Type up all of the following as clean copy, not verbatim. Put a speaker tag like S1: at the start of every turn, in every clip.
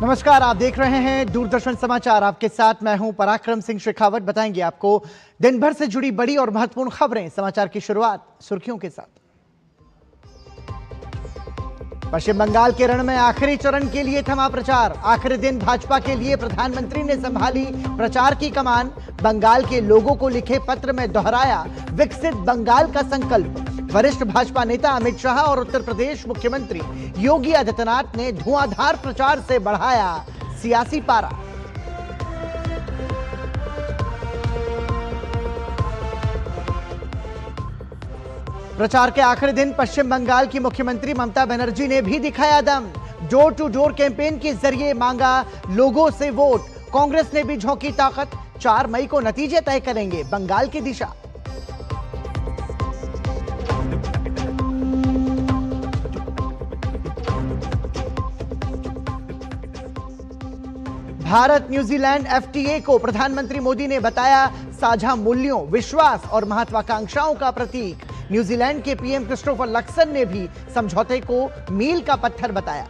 S1: नमस्कार, आप देख रहे हैं दूरदर्शन समाचार। आपके साथ मैं हूं पराक्रम सिंह शेखावत। बताएंगे आपको दिन भर से जुड़ी बड़ी और महत्वपूर्ण खबरें। समाचार की शुरुआत सुर्खियों के साथ। पश्चिम बंगाल के रण में आखिरी चरण के लिए थमा प्रचार। आखिरी दिन भाजपा के लिए प्रधानमंत्री ने संभाली प्रचार की कमान। बंगाल के लोगों को लिखे पत्र में दोहराया विकसित बंगाल का संकल्प। वरिष्ठ भाजपा नेता अमित शाह और उत्तर प्रदेश मुख्यमंत्री योगी आदित्यनाथ ने धुआंधार प्रचार से बढ़ाया सियासी पारा। प्रचार के आखिरी दिन पश्चिम बंगाल की मुख्यमंत्री ममता बनर्जी ने भी दिखाया दम। डोर टू डोर कैंपेन के जरिए मांगा लोगों से वोट। कांग्रेस ने भी झोंकी ताकत। 4 मई को नतीजे तय करेंगे बंगाल की दिशा। भारत न्यूजीलैंड एफटीए को प्रधानमंत्री मोदी ने बताया साझा मूल्यों, विश्वास और महत्वाकांक्षाओं का प्रतीक। न्यूजीलैंड के पीएम क्रिस्टोफर लक्सन ने भी समझौते को मील का पत्थर बताया।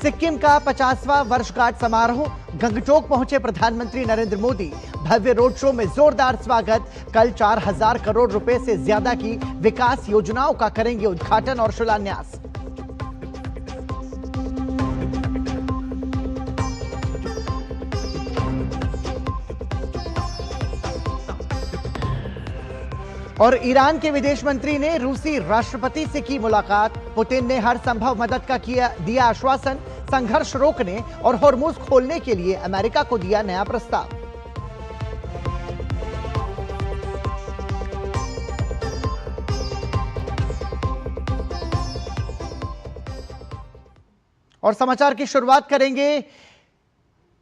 S1: सिक्किम का 50वां वर्षगांठ समारोह। गंगटोक पहुंचे प्रधानमंत्री नरेंद्र मोदी। भव्य रोड शो में जोरदार स्वागत। कल 4000 करोड़ रुपए से ज्यादा की विकास योजनाओं का करेंगे उद्घाटन और शिलान्यास। और ईरान के विदेश मंत्री ने रूसी राष्ट्रपति से की मुलाकात। पुतिन ने हर संभव मदद का दिया आश्वासन। संघर्ष रोकने और होर्मुज खोलने के लिए अमेरिका को दिया नया प्रस्ताव। और समाचार की शुरुआत करेंगे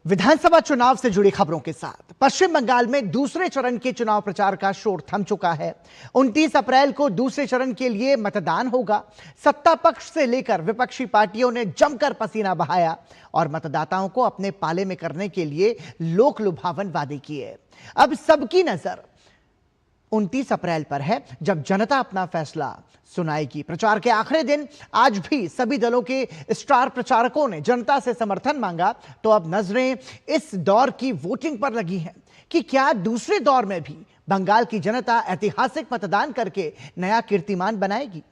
S1: विधानसभा चुनाव से जुड़ी खबरों के साथ। पश्चिम बंगाल में दूसरे चरण के चुनाव प्रचार का शोर थम चुका है। 29 अप्रैल को दूसरे चरण के लिए मतदान होगा। सत्ता पक्ष से लेकर विपक्षी पार्टियों ने जमकर पसीना बहाया और मतदाताओं को अपने पाले में करने के लिए लोक लुभावन वादे किए। अब सबकी नजर 29 अप्रैल पर है, जब जनता अपना फैसला सुनाएगी। प्रचार के आखिरी दिन आज भी सभी दलों के स्टार प्रचारकों ने जनता से समर्थन मांगा। तो अब नजरें इस दौर की वोटिंग पर लगी हैं कि क्या दूसरे दौर में भी बंगाल की जनता ऐतिहासिक मतदान करके नया कीर्तिमान बनाएगी।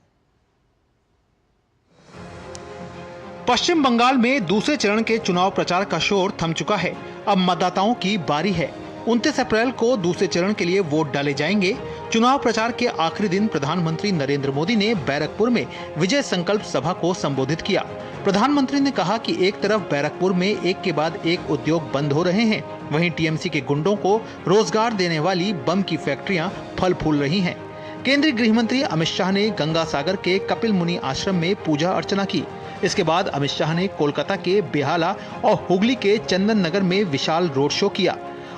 S2: पश्चिम बंगाल में दूसरे चरण के चुनाव प्रचार का शोर थम चुका है। अब मतदाताओं की बारी है। 29 अप्रैल को दूसरे चरण के लिए वोट डाले जाएंगे। चुनाव प्रचार के आखिरी दिन प्रधानमंत्री नरेंद्र मोदी ने बैरकपुर में विजय संकल्प सभा को संबोधित किया। प्रधानमंत्री ने कहा कि एक तरफ बैरकपुर में एक के बाद एक उद्योग बंद हो रहे हैं, वहीं टीएमसी के गुंडों को रोजगार देने वाली बम की फैक्ट्रियां फल फूल रही हैं। केंद्रीय गृह मंत्री अमित शाह ने गंगा सागर के कपिल मुनि आश्रम में पूजा अर्चना की। इसके बाद अमित शाह ने कोलकाता के बेहाला और हुगली के चंदन नगर में विशाल रोड शो किया।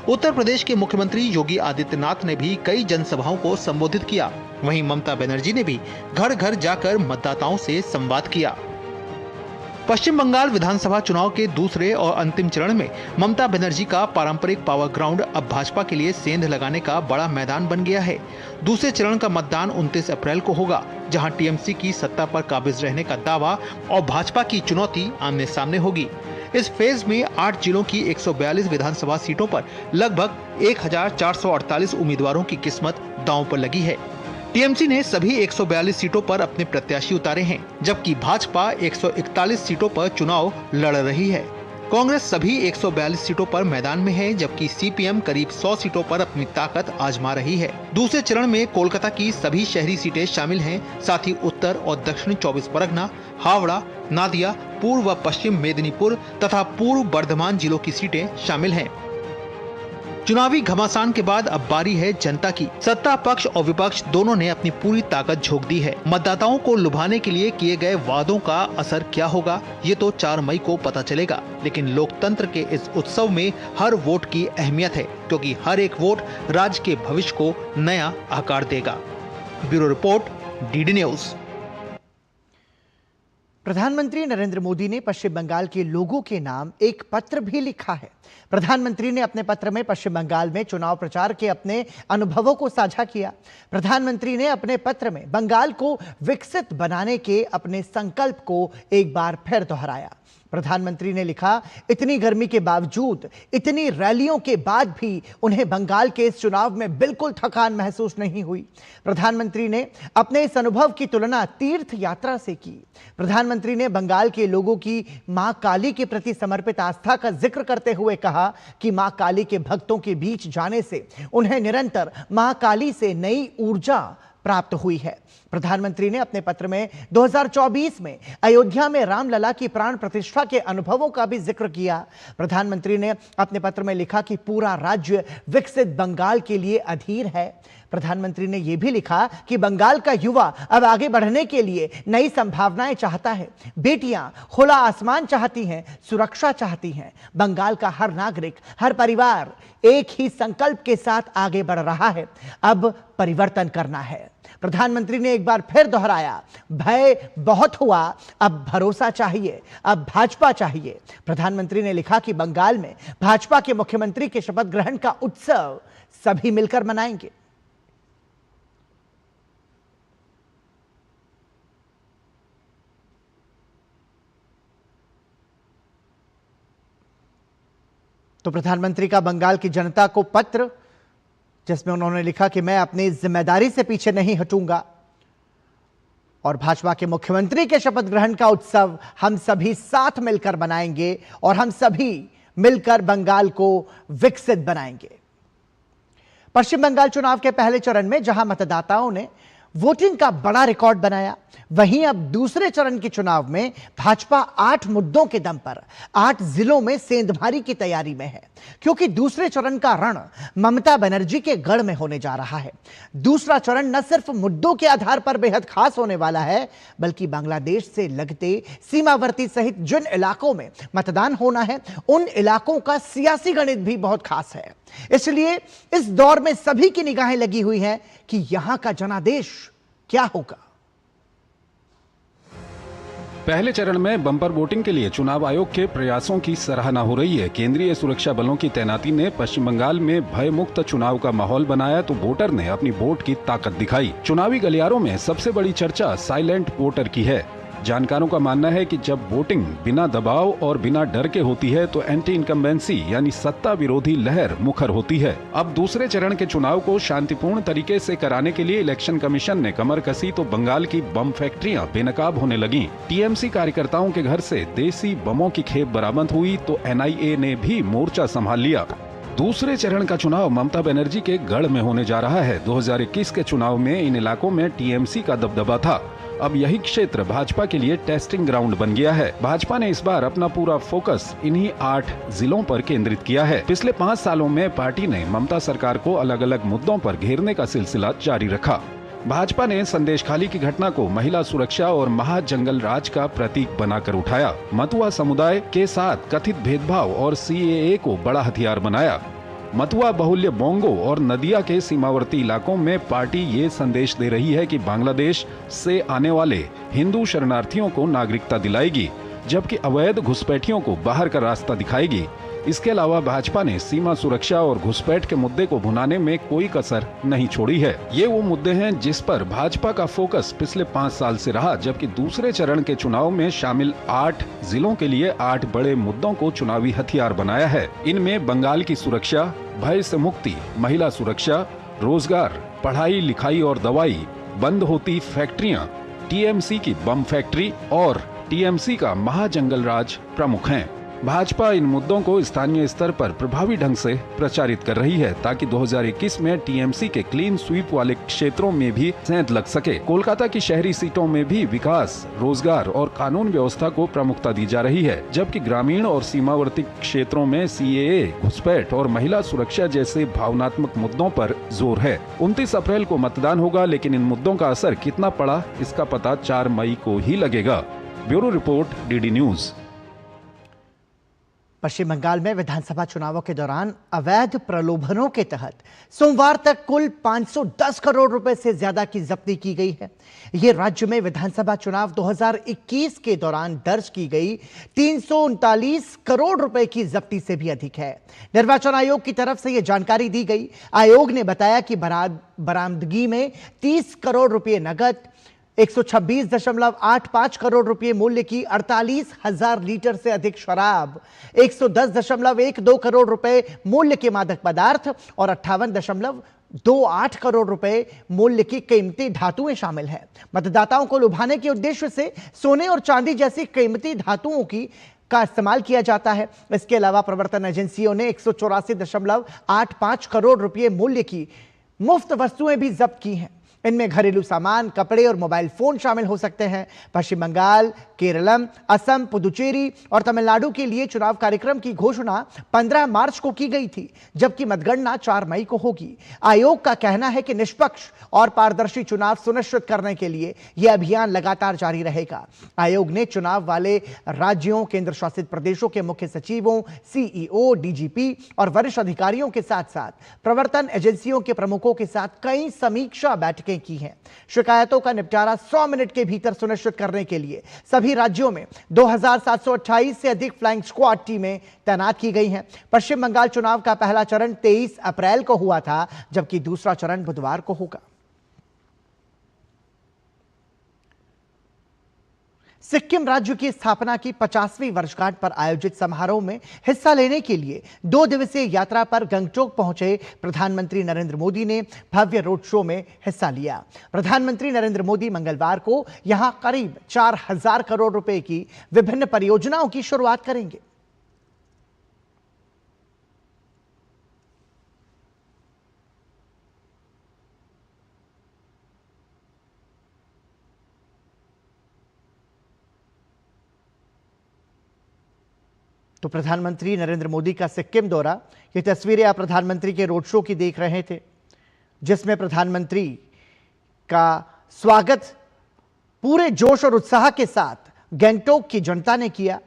S2: उत्तर प्रदेश के मुख्यमंत्री योगी आदित्यनाथ ने भी कई जनसभाओं को संबोधित किया। वहीं ममता बनर्जी ने भी घर घर जाकर मतदाताओं से संवाद किया। पश्चिम बंगाल विधानसभा चुनाव के दूसरे और अंतिम चरण में ममता बनर्जी का पारंपरिक पावर ग्राउंड अब भाजपा के लिए सेंध लगाने का बड़ा मैदान बन गया है। दूसरे चरण का मतदान 29 अप्रैल को होगा, जहां टीएमसी की सत्ता पर काबिज रहने का दावा और भाजपा की चुनौती आमने सामने होगी। इस फेज में 8 जिलों की 142 विधानसभा सीटों पर लगभग 1448 उम्मीदवारों की किस्मत दांव पर लगी है। टीएमसी ने सभी 142 सीटों पर अपने प्रत्याशी उतारे हैं, जबकि भाजपा 141 सीटों पर चुनाव लड़ रही है। कांग्रेस सभी 142 सीटों पर मैदान में है, जबकि सीपीएम करीब 100 सीटों पर अपनी ताकत आजमा रही है। दूसरे चरण में कोलकाता की सभी शहरी सीटें शामिल हैं, साथ ही उत्तर और दक्षिणी 24 परगना, हावड़ा, नादिया, पूर्व व पश्चिम मेदिनीपुर तथा पूर्व बर्धमान जिलों की सीटें शामिल हैं। चुनावी घमासान के बाद अब बारी है जनता की। सत्ता पक्ष और विपक्ष दोनों ने अपनी पूरी ताकत झोंक दी है। मतदाताओं को लुभाने के लिए किए गए वादों का असर क्या होगा, ये तो 4 मई को पता चलेगा। लेकिन लोकतंत्र के इस उत्सव में हर वोट की अहमियत है, क्योंकि हर एक वोट राज्य के भविष्य को नया आकार देगा। Bureau report, DD news.
S1: प्रधानमंत्री नरेंद्र मोदी ने पश्चिम बंगाल के लोगों के नाम एक पत्र भी लिखा है। प्रधानमंत्री ने अपने पत्र में पश्चिम बंगाल में चुनाव प्रचार के अपने अनुभवों को साझा किया। प्रधानमंत्री ने अपने पत्र में बंगाल को विकसित बनाने के अपने संकल्प को एक बार फिर दोहराया। प्रधानमंत्री ने लिखा, इतनी गर्मी के बावजूद, इतनी रैलियों के बाद भी उन्हें बंगाल के इस चुनाव में बिल्कुल थकान महसूस नहीं हुई। प्रधानमंत्री ने अपने इस अनुभव की तुलना तीर्थ यात्रा से की। प्रधानमंत्री ने बंगाल के लोगों की मां काली के प्रति समर्पित आस्था का जिक्र करते हुए कहा कि मां काली के भक्तों के बीच जाने से उन्हें निरंतर मां काली से नई ऊर्जा प्राप्त हुई है। प्रधानमंत्री ने अपने पत्र में 2024 में अयोध्या में रामलला की प्राण प्रतिष्ठा के अनुभवों का भी जिक्र किया। प्रधानमंत्री ने अपने पत्र में लिखा कि पूरा राज्य विकसित बंगाल के लिए अधीर है। प्रधानमंत्री ने यह भी लिखा कि बंगाल का युवा अब आगे बढ़ने के लिए नई संभावनाएं चाहता है। बेटियां खुला आसमान चाहती हैं, सुरक्षा चाहती हैं। बंगाल का हर नागरिक, हर परिवार एक ही संकल्प के साथ आगे बढ़ रहा है। अब परिवर्तन करना है। प्रधानमंत्री ने एक बार फिर दोहराया, भय बहुत हुआ, अब भरोसा चाहिए, अब भाजपा चाहिए। प्रधानमंत्री ने लिखा कि बंगाल में भाजपा के मुख्यमंत्री के शपथ ग्रहण का उत्सव सभी मिलकर मनाएंगे। तो प्रधानमंत्री का बंगाल की जनता को पत्र, जिसमें उन्होंने लिखा कि मैं अपनी जिम्मेदारी से पीछे नहीं हटूंगा और भाजपा के मुख्यमंत्री के शपथ ग्रहण का उत्सव हम सभी साथ मिलकर मनाएंगे और हम सभी मिलकर बंगाल को विकसित बनाएंगे। पश्चिम बंगाल चुनाव के पहले चरण में जहां मतदाताओं ने वोटिंग का बड़ा रिकॉर्ड बनाया, वहीं अब दूसरे चरण के चुनाव में भाजपा 8 मुद्दों के दम पर 8 जिलों में सेंधमारी की तैयारी में है, क्योंकि दूसरे चरण का रण ममता बनर्जी के गढ़ में होने जा रहा है। दूसरा चरण न सिर्फ मुद्दों के आधार पर बेहद खास होने वाला है, बल्कि बांग्लादेश से लगते सीमावर्ती सहित जिन इलाकों में मतदान होना है, उन इलाकों का सियासी गणित भी बहुत खास है। इसलिए इस दौर में सभी की निगाहें लगी हुई हैं कि यहां का जनादेश क्या होगा।
S3: पहले चरण में बम्पर वोटिंग के लिए चुनाव आयोग के प्रयासों की सराहना हो रही है। केंद्रीय सुरक्षा बलों की तैनाती ने पश्चिम बंगाल में भय मुक्त चुनाव का माहौल बनाया तो वोटर ने अपनी वोट की ताकत दिखाई। चुनावी गलियारों में सबसे बड़ी चर्चा साइलेंट वोटर की है। जानकारों का मानना है कि जब वोटिंग बिना दबाव और बिना डर के होती है तो एंटी इनकम्बेंसी यानी सत्ता विरोधी लहर मुखर होती है। अब दूसरे चरण के चुनाव को शांतिपूर्ण तरीके से कराने के लिए इलेक्शन कमीशन ने कमर कसी तो बंगाल की बम फैक्ट्रियां बेनकाब होने लगी। टीएमसी कार्यकर्ताओं के घर से देसी बमों की खेप बरामद हुई तो एनआईए ने भी मोर्चा संभाल लिया। दूसरे चरण का चुनाव ममता बनर्जी के गढ़ में होने जा रहा है। 2021 के चुनाव में इन इलाकों में टीएमसी का दबदबा था। अब यही क्षेत्र भाजपा के लिए टेस्टिंग ग्राउंड बन गया है। भाजपा ने इस बार अपना पूरा फोकस इन्हीं 8 जिलों पर केंद्रित किया है। पिछले 5 सालों में पार्टी ने ममता सरकार को अलग अलग मुद्दों पर घेरने का सिलसिला जारी रखा। भाजपा ने संदेशखाली की घटना को महिला सुरक्षा और महाजंगल राज का प्रतीक बनाकर उठाया। मतुआ समुदाय के साथ कथित भेदभाव और सीएए को बड़ा हथियार बनाया। मतुआ बहुल्य बोंगो और नदिया के सीमावर्ती इलाकों में पार्टी ये संदेश दे रही है कि बांग्लादेश से आने वाले हिंदू शरणार्थियों को नागरिकता दिलाएगी, जबकि अवैध घुसपैठियों को बाहर का रास्ता दिखाएगी। इसके अलावा भाजपा ने सीमा सुरक्षा और घुसपैठ के मुद्दे को भुनाने में कोई कसर नहीं छोड़ी है। ये वो मुद्दे हैं जिस पर भाजपा का फोकस पिछले 5 साल से रहा, जबकि दूसरे चरण के चुनाव में शामिल 8 जिलों के लिए 8 बड़े मुद्दों को चुनावी हथियार बनाया है। इनमें बंगाल की सुरक्षा, भय से मुक्ति, महिला सुरक्षा, रोजगार, पढ़ाई लिखाई और दवाई, बंद होती फैक्ट्रियां, टीएमसी की बम फैक्ट्री और टीएमसी का महाजंगल राज प्रमुख हैं। भाजपा इन मुद्दों को स्थानीय स्तर पर प्रभावी ढंग से प्रचारित कर रही है ताकि 2021 में टीएमसी के क्लीन स्वीप वाले क्षेत्रों में भी सेंध लग सके। कोलकाता की शहरी सीटों में भी विकास, रोजगार और कानून व्यवस्था को प्रमुखता दी जा रही है, जबकि ग्रामीण और सीमावर्ती क्षेत्रों में सीएए, घुसपैठ और महिला सुरक्षा जैसे भावनात्मक मुद्दों पर जोर है। 29 अप्रैल को मतदान होगा, लेकिन इन मुद्दों का असर कितना पड़ा इसका पता 4 मई को ही लगेगा। Bureau report, DD news.
S1: Paschim Bengal में विधानसभा चुनावों के दौरान अवैध प्रलोभनों के तहत सोमवार तक कुल 510 करोड़ रुपए से ज्यादा की जब्ती की गई है। यह राज्य में विधानसभा चुनाव 2021 के दौरान दर्ज की गई 339 करोड़ रुपए की जब्ती से भी अधिक है। निर्वाचन आयोग की तरफ से यह जानकारी दी गई। आयोग ने बताया कि बरामदगी में 30 करोड़ रुपए नगद, 126.85 करोड़ रुपए मूल्य की 48,000 लीटर से अधिक शराब, 110.12 करोड़ रुपए मूल्य के मादक पदार्थ और 58.28 करोड़ रुपए मूल्य की कीमती धातुएं शामिल हैं। मतदाताओं को लुभाने के उद्देश्य से सोने और चांदी जैसी कीमती धातुओं का इस्तेमाल किया जाता है। इसके अलावा प्रवर्तन एजेंसियों ने 184.85 करोड़ रुपए मूल्य की मुफ्त वस्तुएं भी जब्त की हैं। इनमें घरेलू सामान, कपड़े और मोबाइल फोन शामिल हो सकते हैं। पश्चिम बंगाल, केरलम, असम, पुदुचेरी और तमिलनाडु के लिए चुनाव कार्यक्रम की घोषणा 15 मार्च को की गई थी, जबकि मतगणना 4 मई को होगी। आयोग का कहना है कि निष्पक्ष और पारदर्शी चुनाव सुनिश्चित करने के लिए यह अभियान लगातार जारी रहेगा। आयोग ने चुनाव वाले राज्यों, केंद्र शासित प्रदेशों के मुख्य सचिवों, सीईओ, डीजीपी और वरिष्ठ अधिकारियों के साथ साथ प्रवर्तन एजेंसियों के प्रमुखों के साथ कई समीक्षा बैठकें की हैं। शिकायतों का निपटारा 100 मिनट के भीतर सुनिश्चित करने के लिए सभी राज्यों में 2728 से अधिक फ्लाइंग स्क्वाड टीमें तैनात की गई हैं। पश्चिम बंगाल चुनाव का पहला चरण 23 अप्रैल को हुआ था, जबकि दूसरा चरण बुधवार को होगा। सिक्किम राज्य की स्थापना की 50वीं वर्षगांठ पर आयोजित समारोह में हिस्सा लेने के लिए 2 दिवसीय यात्रा पर गंगटोक पहुंचे प्रधानमंत्री नरेंद्र मोदी ने भव्य रोड शो में हिस्सा लिया। प्रधानमंत्री नरेंद्र मोदी मंगलवार को यहां करीब 4000 करोड़ रुपए की विभिन्न परियोजनाओं की शुरुआत करेंगे। तो प्रधानमंत्री नरेंद्र मोदी का सिक्किम दौरा, ये तस्वीरें आप प्रधानमंत्री के रोड शो की देख रहे थे, जिसमें प्रधानमंत्री का स्वागत पूरे जोश और उत्साह के साथ गंगटोक की जनता ने किया।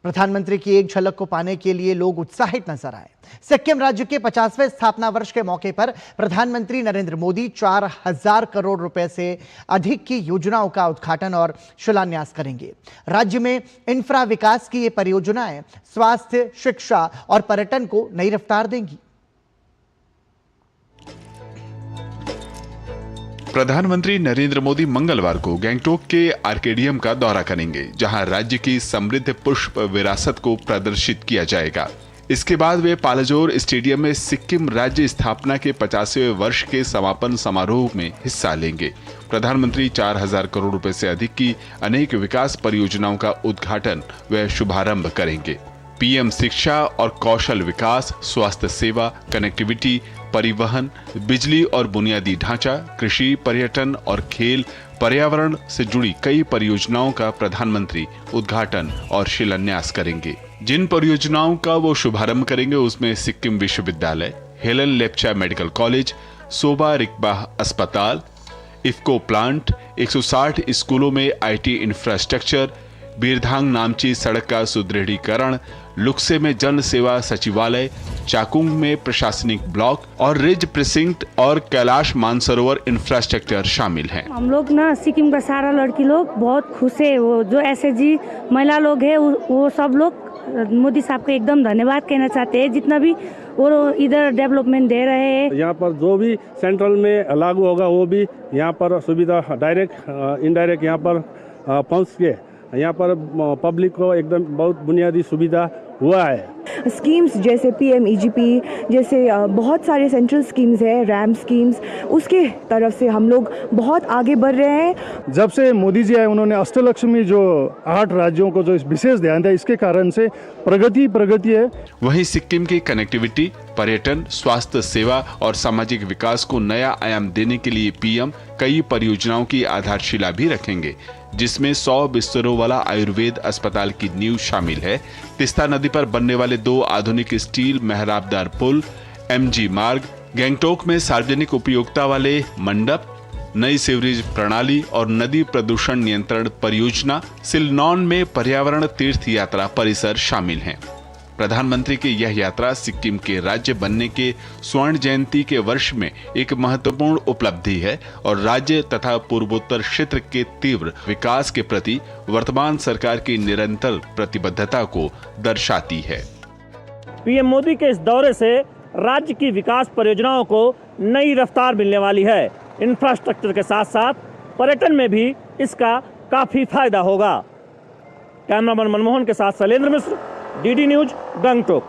S1: प्रधानमंत्री की एक झलक को पाने के लिए लोग उत्साहित नजर आए। सिक्किम राज्य के 50वें स्थापना वर्ष के मौके पर प्रधानमंत्री नरेंद्र मोदी 4000 करोड़ रुपए से अधिक की योजनाओं का उद्घाटन और शिलान्यास करेंगे। राज्य में इंफ्रा विकास की ये परियोजनाएं स्वास्थ्य, शिक्षा और पर्यटन को नई रफ्तार देंगी।
S4: प्रधानमंत्री नरेंद्र मोदी मंगलवार को गंगटोक के आर्केडियम का दौरा करेंगे, जहां राज्य की समृद्ध पुष्प विरासत को प्रदर्शित किया जाएगा। इसके बाद वे पालाजोर स्टेडियम में सिक्किम राज्य स्थापना के 50वें वर्ष के समापन समारोह में हिस्सा लेंगे। प्रधानमंत्री 4000 करोड़ रुपए से अधिक की अनेक विकास परियोजनाओं का उद्घाटन व शुभारंभ करेंगे। पीएम शिक्षा और कौशल विकास, स्वास्थ्य सेवा, कनेक्टिविटी, परिवहन, बिजली और बुनियादी ढांचा, कृषि, पर्यटन और खेल, पर्यावरण से जुड़ी कई परियोजनाओं का प्रधानमंत्री उद्घाटन और शिलान्यास करेंगे। जिन परियोजनाओं का वो शुभारंभ करेंगे उसमें सिक्किम विश्वविद्यालय, हेलन लेप्चा मेडिकल कॉलेज, सोबा रिकबाह अस्पताल, इफ्को प्लांट, 160 स्कूलों में आईटी इंफ्रास्ट्रक्चर, बीरधांग नामची सड़क का सुदृढ़ीकरण, लुक्से में जन सेवा सचिवालय, चाकुंग में प्रशासनिक ब्लॉक और रिज प्रिसिंक्ट और कैलाश मानसरोवर इंफ्रास्ट्रक्चर शामिल हैं।
S5: हम लोग ना सिक्किम का सारा लड़की लोग बहुत खुश है। वो जो एसएचजी महिला लोग है वो सब लोग मोदी साहब को एकदम धन्यवाद कहना चाहते हैं, जितना भी वो इधर डेवलपमेंट दे रहे हैं।
S6: यहाँ पर जो भी सेंट्रल में लागू होगा वो भी यहाँ पर सुविधा डायरेक्ट इनडायरेक्ट यहाँ पर पहुँच के यहाँ पर पब्लिक को एकदम बहुत बुनियादी सुविधा हुआ है।
S7: स्कीम्स जैसे पीएमईजीपी जैसे बहुत सारे सेंट्रल स्कीम्स है, रैम स्कीम्स, उसके तरफ से हम लोग बहुत आगे बढ़ रहे हैं।
S6: जब से मोदी जी आए उन्होंने अष्टलक्ष्मी जो 8 राज्यों को जो विशेष ध्यान दिया, इसके कारण से प्रगति है।
S4: वहीं सिक्किम की कनेक्टिविटी, पर्यटन, स्वास्थ्य सेवा और सामाजिक विकास को नया आयाम देने के लिए पीएम कई परियोजनाओं की आधारशिला भी रखेंगे, जिसमें 100 बिस्तरों वाला आयुर्वेद अस्पताल की नींव शामिल है। तिस्ता नदी पर बनने वाले 2 आधुनिक स्टील मेहराबदार पुल, एमजी मार्ग, गंगटोक में सार्वजनिक उपयोगिता वाले मंडप, नई सीवरेज प्रणाली और नदी प्रदूषण नियंत्रण परियोजना सिलनॉन में पर्यावरण तीर्थ यात्रा परिसर शामिल हैं। प्रधानमंत्री की यह यात्रा सिक्किम के राज्य बनने के स्वर्ण जयंती के वर्ष में एक महत्वपूर्ण उपलब्धि है और राज्य तथा पूर्वोत्तर क्षेत्र के तीव्र विकास के प्रति वर्तमान सरकार की निरंतर प्रतिबद्धता को दर्शाती है।
S8: पीएम मोदी के इस दौरे से राज्य की विकास परियोजनाओं को नई रफ्तार मिलने वाली है। इंफ्रास्ट्रक्चर के साथ साथ पर्यटन में भी इसका काफी फायदा होगा। कैमरामैन मनमोहन के साथ शैलेंद्र मिश्र, डीडी न्यूज, गंगटोक।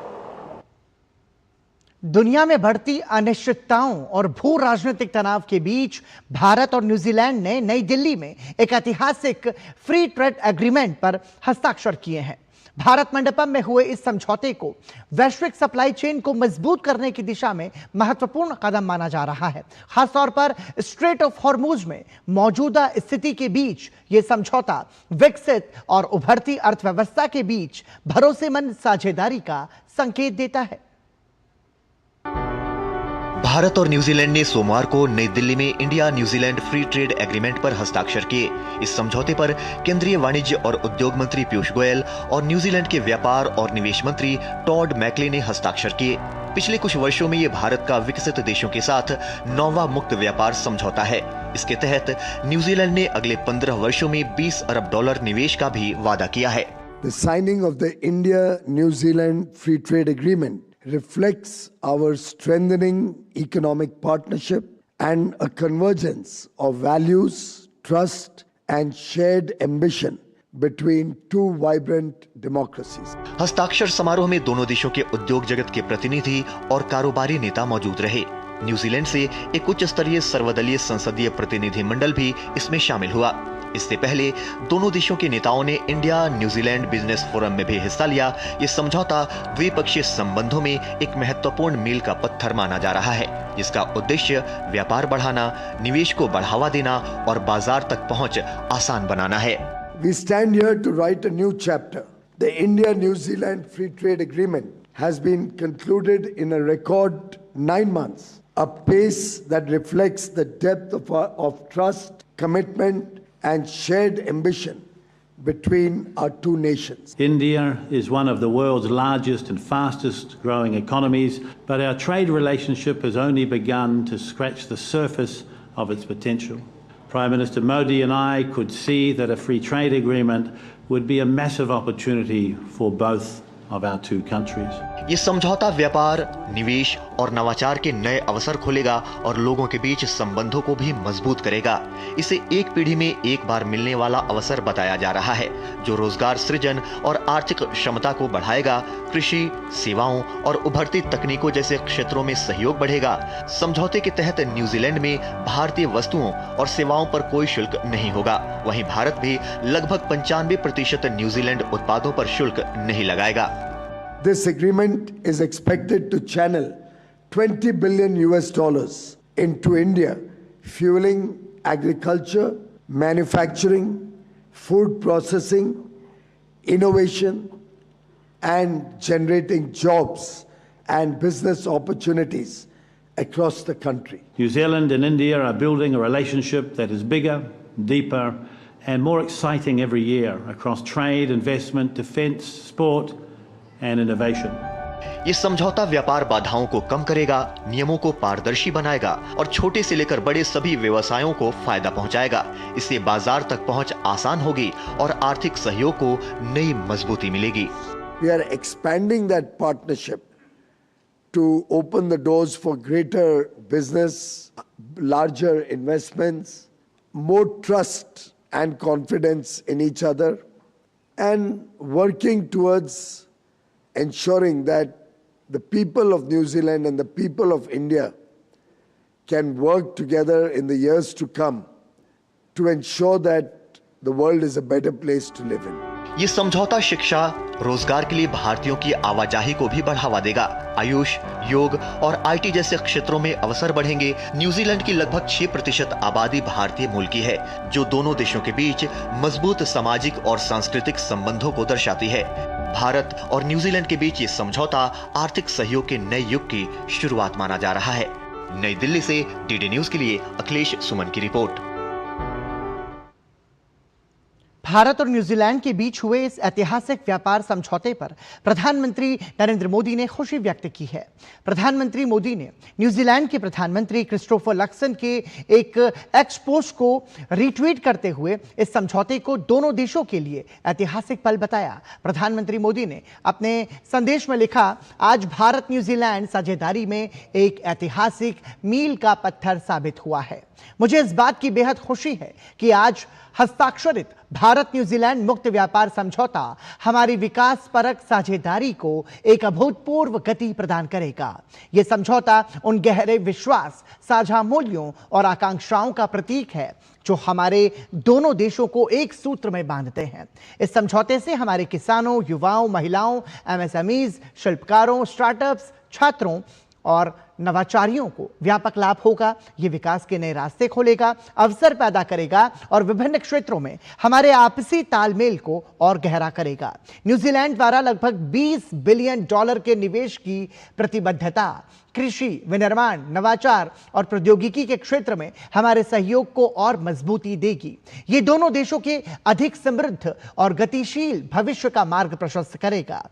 S1: दुनिया में बढ़ती अनिश्चितताओं और भू राजनीतिक तनाव के बीच भारत और न्यूजीलैंड ने नई दिल्ली में एक ऐतिहासिक फ्री ट्रेड एग्रीमेंट पर हस्ताक्षर किए हैं। भारत मंडपम में हुए इस समझौते को वैश्विक सप्लाई चेन को मजबूत करने की दिशा में महत्वपूर्ण कदम माना जा रहा है। खासतौर पर स्ट्रेट ऑफ हॉर्मुज में मौजूदा स्थिति के बीच यह समझौता विकसित और उभरती अर्थव्यवस्था के बीच भरोसेमंद साझेदारी का संकेत देता है।
S9: भारत और न्यूजीलैंड ने सोमवार को नई दिल्ली में India New Zealand free trade agreement पर हस्ताक्षर किए। इस समझौते पर केंद्रीय वाणिज्य और उद्योग मंत्री पीयूष गोयल और न्यूजीलैंड के व्यापार और निवेश मंत्री टॉड मैकले ने हस्ताक्षर किए। पिछले कुछ वर्षों में ये भारत का विकसित देशों के साथ 9वां मुक्त व्यापार समझौता है। इसके तहत न्यूजीलैंड ने अगले 15 वर्षों में $20 अरब निवेश का भी वादा किया है।
S10: The signing of the India-New Zealand Free Trade Agreement reflects our strengthening economic partnership and a convergence of values, trust, and shared ambition between two vibrant democracies.
S9: हस्ताक्षर समारोह में दोनों देशों के उद्योग जगत के प्रतिनिधि और कारोबारी नेता मौजूद रहे। न्यूजीलैंड से एक उच्च स्तरीय सर्वदलीय संसदीय प्रतिनिधि मंडल भी इसमें शामिल हुआ। इससे पहले दोनों देशों के नेताओं ने इंडिया न्यूजीलैंड बिजनेस फोरम में भी हिस्सा लिया। ये समझौता द्विपक्षीय संबंधों में एक महत्वपूर्ण मील का पत्थर माना जा रहा है, जिसका उद्देश्य व्यापार बढ़ाना, निवेश को बढ़ावा देना और बाजार तक पहुंच आसान बनाना है।
S10: We stand here to write a new chapter. The India-New Zealand Free Trade Agreement has been concluded in a record 9 months, a pace that reflects the depth of trust, commitment, and shared ambition between our two nations.
S11: India is one of the world's largest and fastest growing economies, but our trade relationship has only begun to scratch the surface of its potential. Prime Minister Modi and I could see that a free trade agreement would be a massive opportunity for both of our two countries.
S9: ये समझौता व्यापार, निवेश और नवाचार के नए अवसर खोलेगा और लोगों के बीच संबंधों को भी मजबूत करेगा। इसे एक पीढ़ी में एक बार मिलने वाला अवसर बताया जा रहा है, जो रोजगार सृजन और आर्थिक क्षमता को बढ़ाएगा। कृषि, सेवाओं और उभरती तकनीकों जैसे क्षेत्रों में सहयोग बढ़ेगा। समझौते के तहत न्यूजीलैंड में भारतीय वस्तुओं और सेवाओं पर कोई शुल्क नहीं होगा। वहीं भारत भी लगभग 95% न्यूजीलैंड उत्पादों पर शुल्क नहीं लगाएगा।
S10: This agreement is expected to channel $20 billion into India, fueling agriculture, manufacturing, food processing, innovation, and generating jobs and business opportunities across the country.
S11: New Zealand and India are building a relationship that is bigger, deeper, and more exciting every year across trade, investment, defense, sport, and innovation.
S9: ये समझौता व्यापार बाधाओं को कम करेगा, नियमों को पारदर्शी बनाएगा और छोटे से लेकर बड़े सभी व्यवसायों को फायदा पहुंचाएगा। इससे बाजार तक पहुंच आसान होगी और आर्थिक सहयोग को नई मजबूती मिलेगी।
S10: We are expanding that partnership to open the doors for greater business, larger investments, more trust and confidence in each other, and working towards ensuring that the people of New Zealand and the people of India can work together in the years to come to ensure that the world is a better place to live in.
S9: ये समझौता शिक्षा, रोजगार के लिए भारतीयों की आवाजाही को भी बढ़ावा देगा। आयुष, योग और आईटी जैसे क्षेत्रों में अवसर बढ़ेंगे। न्यूजीलैंड की लगभग 6% आबादी भारतीय मूल की है, जो दोनों देशों के बीच मजबूत सामाजिक और सांस्कृतिक संबंधों को दर्शाती है। भारत और न्यूजीलैंड के बीच ये समझौता आर्थिक सहयोग के नए युग की शुरुआत माना जा रहा है। नई दिल्ली से डीडी न्यूज के लिए अखिलेश सुमन की रिपोर्ट।
S1: भारत और न्यूजीलैंड के बीच हुए इस ऐतिहासिक व्यापार समझौते पर प्रधानमंत्री नरेंद्र मोदी ने खुशी व्यक्त की है। प्रधानमंत्री मोदी ने न्यूजीलैंड के प्रधानमंत्री क्रिस्टोफर लक्सन के एक एक्स पोस्ट को रीट्वीट करते हुए इस समझौते को दोनों देशों के लिए ऐतिहासिक पल बताया। प्रधानमंत्री मोदी ने अपने संदेश में लिखा, आज भारत न्यूजीलैंड साझेदारी में एक ऐतिहासिक मील का पत्थर साबित हुआ है। मुझे इस बात की बेहद खुशी है कि आज हस्ताक्षरित भारत न्यूजीलैंड मुक्त व्यापार समझौता हमारी विकास परक साझेदारी को एक अभूतपूर्व गति प्रदान करेगा। यह समझौता उन गहरे विश्वास, साझा मूल्यों और आकांक्षाओं का प्रतीक है जो हमारे दोनों देशों को एक सूत्र में बांधते हैं। इस समझौते से हमारे किसानों, युवाओं, महिलाओं, एमएसएमईज, शिल्पकारों, स्टार्टअप्स, छात्रों और नवाचारियों को व्यापक लाभ होगा। ये विकास के नए रास्ते खोलेगा, अवसर पैदा करेगा और विभिन्न क्षेत्रों में हमारे आपसी तालमेल को और गहरा करेगा। न्यूजीलैंड द्वारा लगभग $20 बिलियन के निवेश की प्रतिबद्धता कृषि, विनिर्माण, नवाचार और प्रौद्योगिकी के क्षेत्र में हमारे सहयोग को और मजबूती देगी। ये दोनों देशों के अधिक समृद्ध और गतिशील भविष्य का मार्ग प्रशस्त करेगा।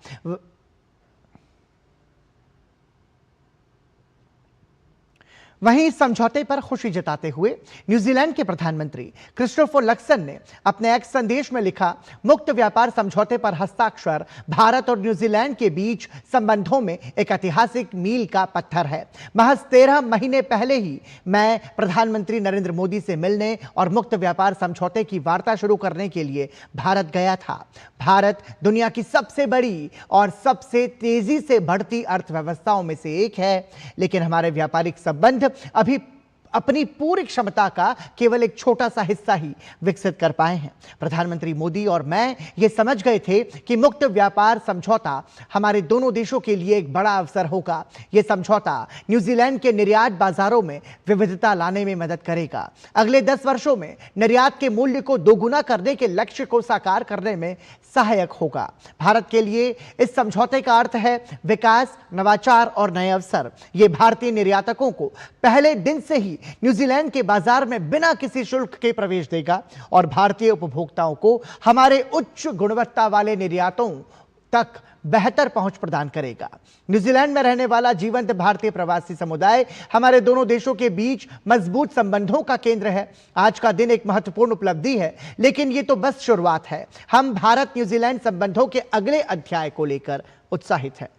S1: वहीं इस समझौते पर खुशी जताते हुए न्यूजीलैंड के प्रधानमंत्री क्रिस्टोफर लक्सन ने अपने एक्स संदेश में लिखा, मुक्त व्यापार समझौते पर हस्ताक्षर भारत और न्यूजीलैंड के बीच संबंधों में एक ऐतिहासिक मील का पत्थर है। महज 13 महीने पहले ही मैं प्रधानमंत्री नरेंद्र मोदी से मिलने और मुक्त व्यापार समझौते की वार्ता शुरू करने के लिए भारत गया था। भारत दुनिया की सबसे बड़ी और सबसे तेजी से बढ़ती अर्थव्यवस्थाओं में से एक है, लेकिन हमारे व्यापारिक संबंध अभी अपनी पूरी क्षमता का केवल एक छोटा सा हिस्सा ही विकसित कर पाए हैं। प्रधानमंत्री मोदी और मैं ये समझ गए थे कि मुक्त व्यापार समझौता हमारे दोनों देशों के लिए एक बड़ा अवसर होगा। यह समझौता न्यूजीलैंड के निर्यात बाजारों में विविधता लाने में मदद करेगा। अगले 10 वर्षों में निर्यात के मूल्य को दोगुना करने के लक्ष्य को साकार करने में सहायक होगा। भारत के लिए इस समझौते का अर्थ है विकास, नवाचार और नए अवसर। ये भारतीय निर्यातकों को पहले दिन से ही न्यूजीलैंड के बाजार में बिना किसी शुल्क के प्रवेश देगा और भारतीय उपभोक्ताओं को हमारे उच्च गुणवत्ता वाले निर्यातों तक बेहतर पहुंच प्रदान करेगा। न्यूजीलैंड में रहने वाला जीवंत भारतीय प्रवासी समुदाय हमारे दोनों देशों के बीच मजबूत संबंधों का केंद्र है। आज का दिन एक महत्वपूर्ण उपलब्धि है, लेकिन यह तो बस शुरुआत है। हम भारत न्यूजीलैंड संबंधों के अगले अध्याय को लेकर उत्साहित हैं।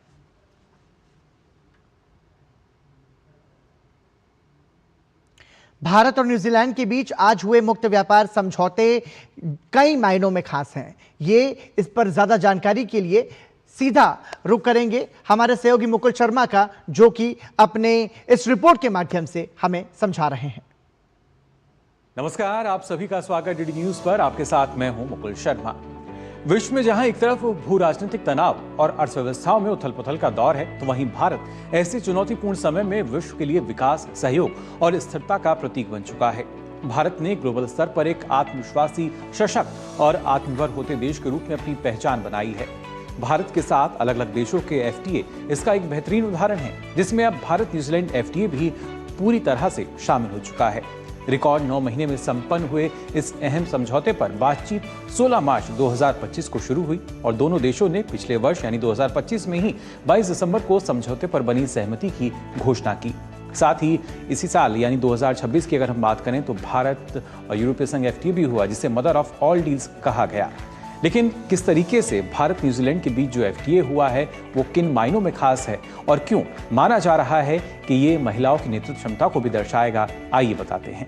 S1: भारत और न्यूजीलैंड के बीच आज हुए मुक्त व्यापार समझौते कई मायनों में खास हैं। ये इस पर ज्यादा जानकारी के लिए सीधा रुख करेंगे हमारे सहयोगी मुकुल शर्मा का, जो कि अपने इस रिपोर्ट के माध्यम से हमें समझा रहे हैं।
S12: नमस्कार, आप सभी का स्वागत डीडी न्यूज पर। आपके साथ मैं हूं मुकुल शर्मा। विश्व में जहां एक तरफ भू राजनीतिक तनाव और अर्थव्यवस्थाओं में उथल पुथल का दौर है, तो वहीं भारत ऐसे चुनौतीपूर्ण समय में विश्व के लिए विकास, सहयोग और स्थिरता का प्रतीक बन चुका है। भारत ने ग्लोबल स्तर पर एक आत्मविश्वासी, सशक्त और आत्मनिर्भर होते देश के रूप में अपनी पहचान बनाई है। भारत के साथ अलग अलग देशों के एफटीए इसका एक बेहतरीन उदाहरण है, जिसमें अब भारत न्यूजीलैंड एफटीए भी पूरी तरह से शामिल हो चुका है। रिकॉर्ड 9 महीने में संपन्न हुए इस अहम समझौते पर बातचीत 16 मार्च 2025 को शुरू हुई और दोनों देशों ने पिछले वर्ष यानी 2025 में ही 22 दिसंबर को समझौते पर बनी सहमति की घोषणा की। साथ ही इसी साल यानी 2026 की अगर हम बात करें तो भारत और यूरोपीय संघ एफटीए भी हुआ, जिसे मदर ऑफ ऑल डील्स कहा गया। लेकिन किस तरीके से भारत न्यूजीलैंड के बीच जो एफटीए हुआ है वो किन मायनों में खास है और क्यों माना जा रहा है कि ये महिलाओं की नेतृत्व क्षमता को भी दर्शाएगा, आइए बताते हैं।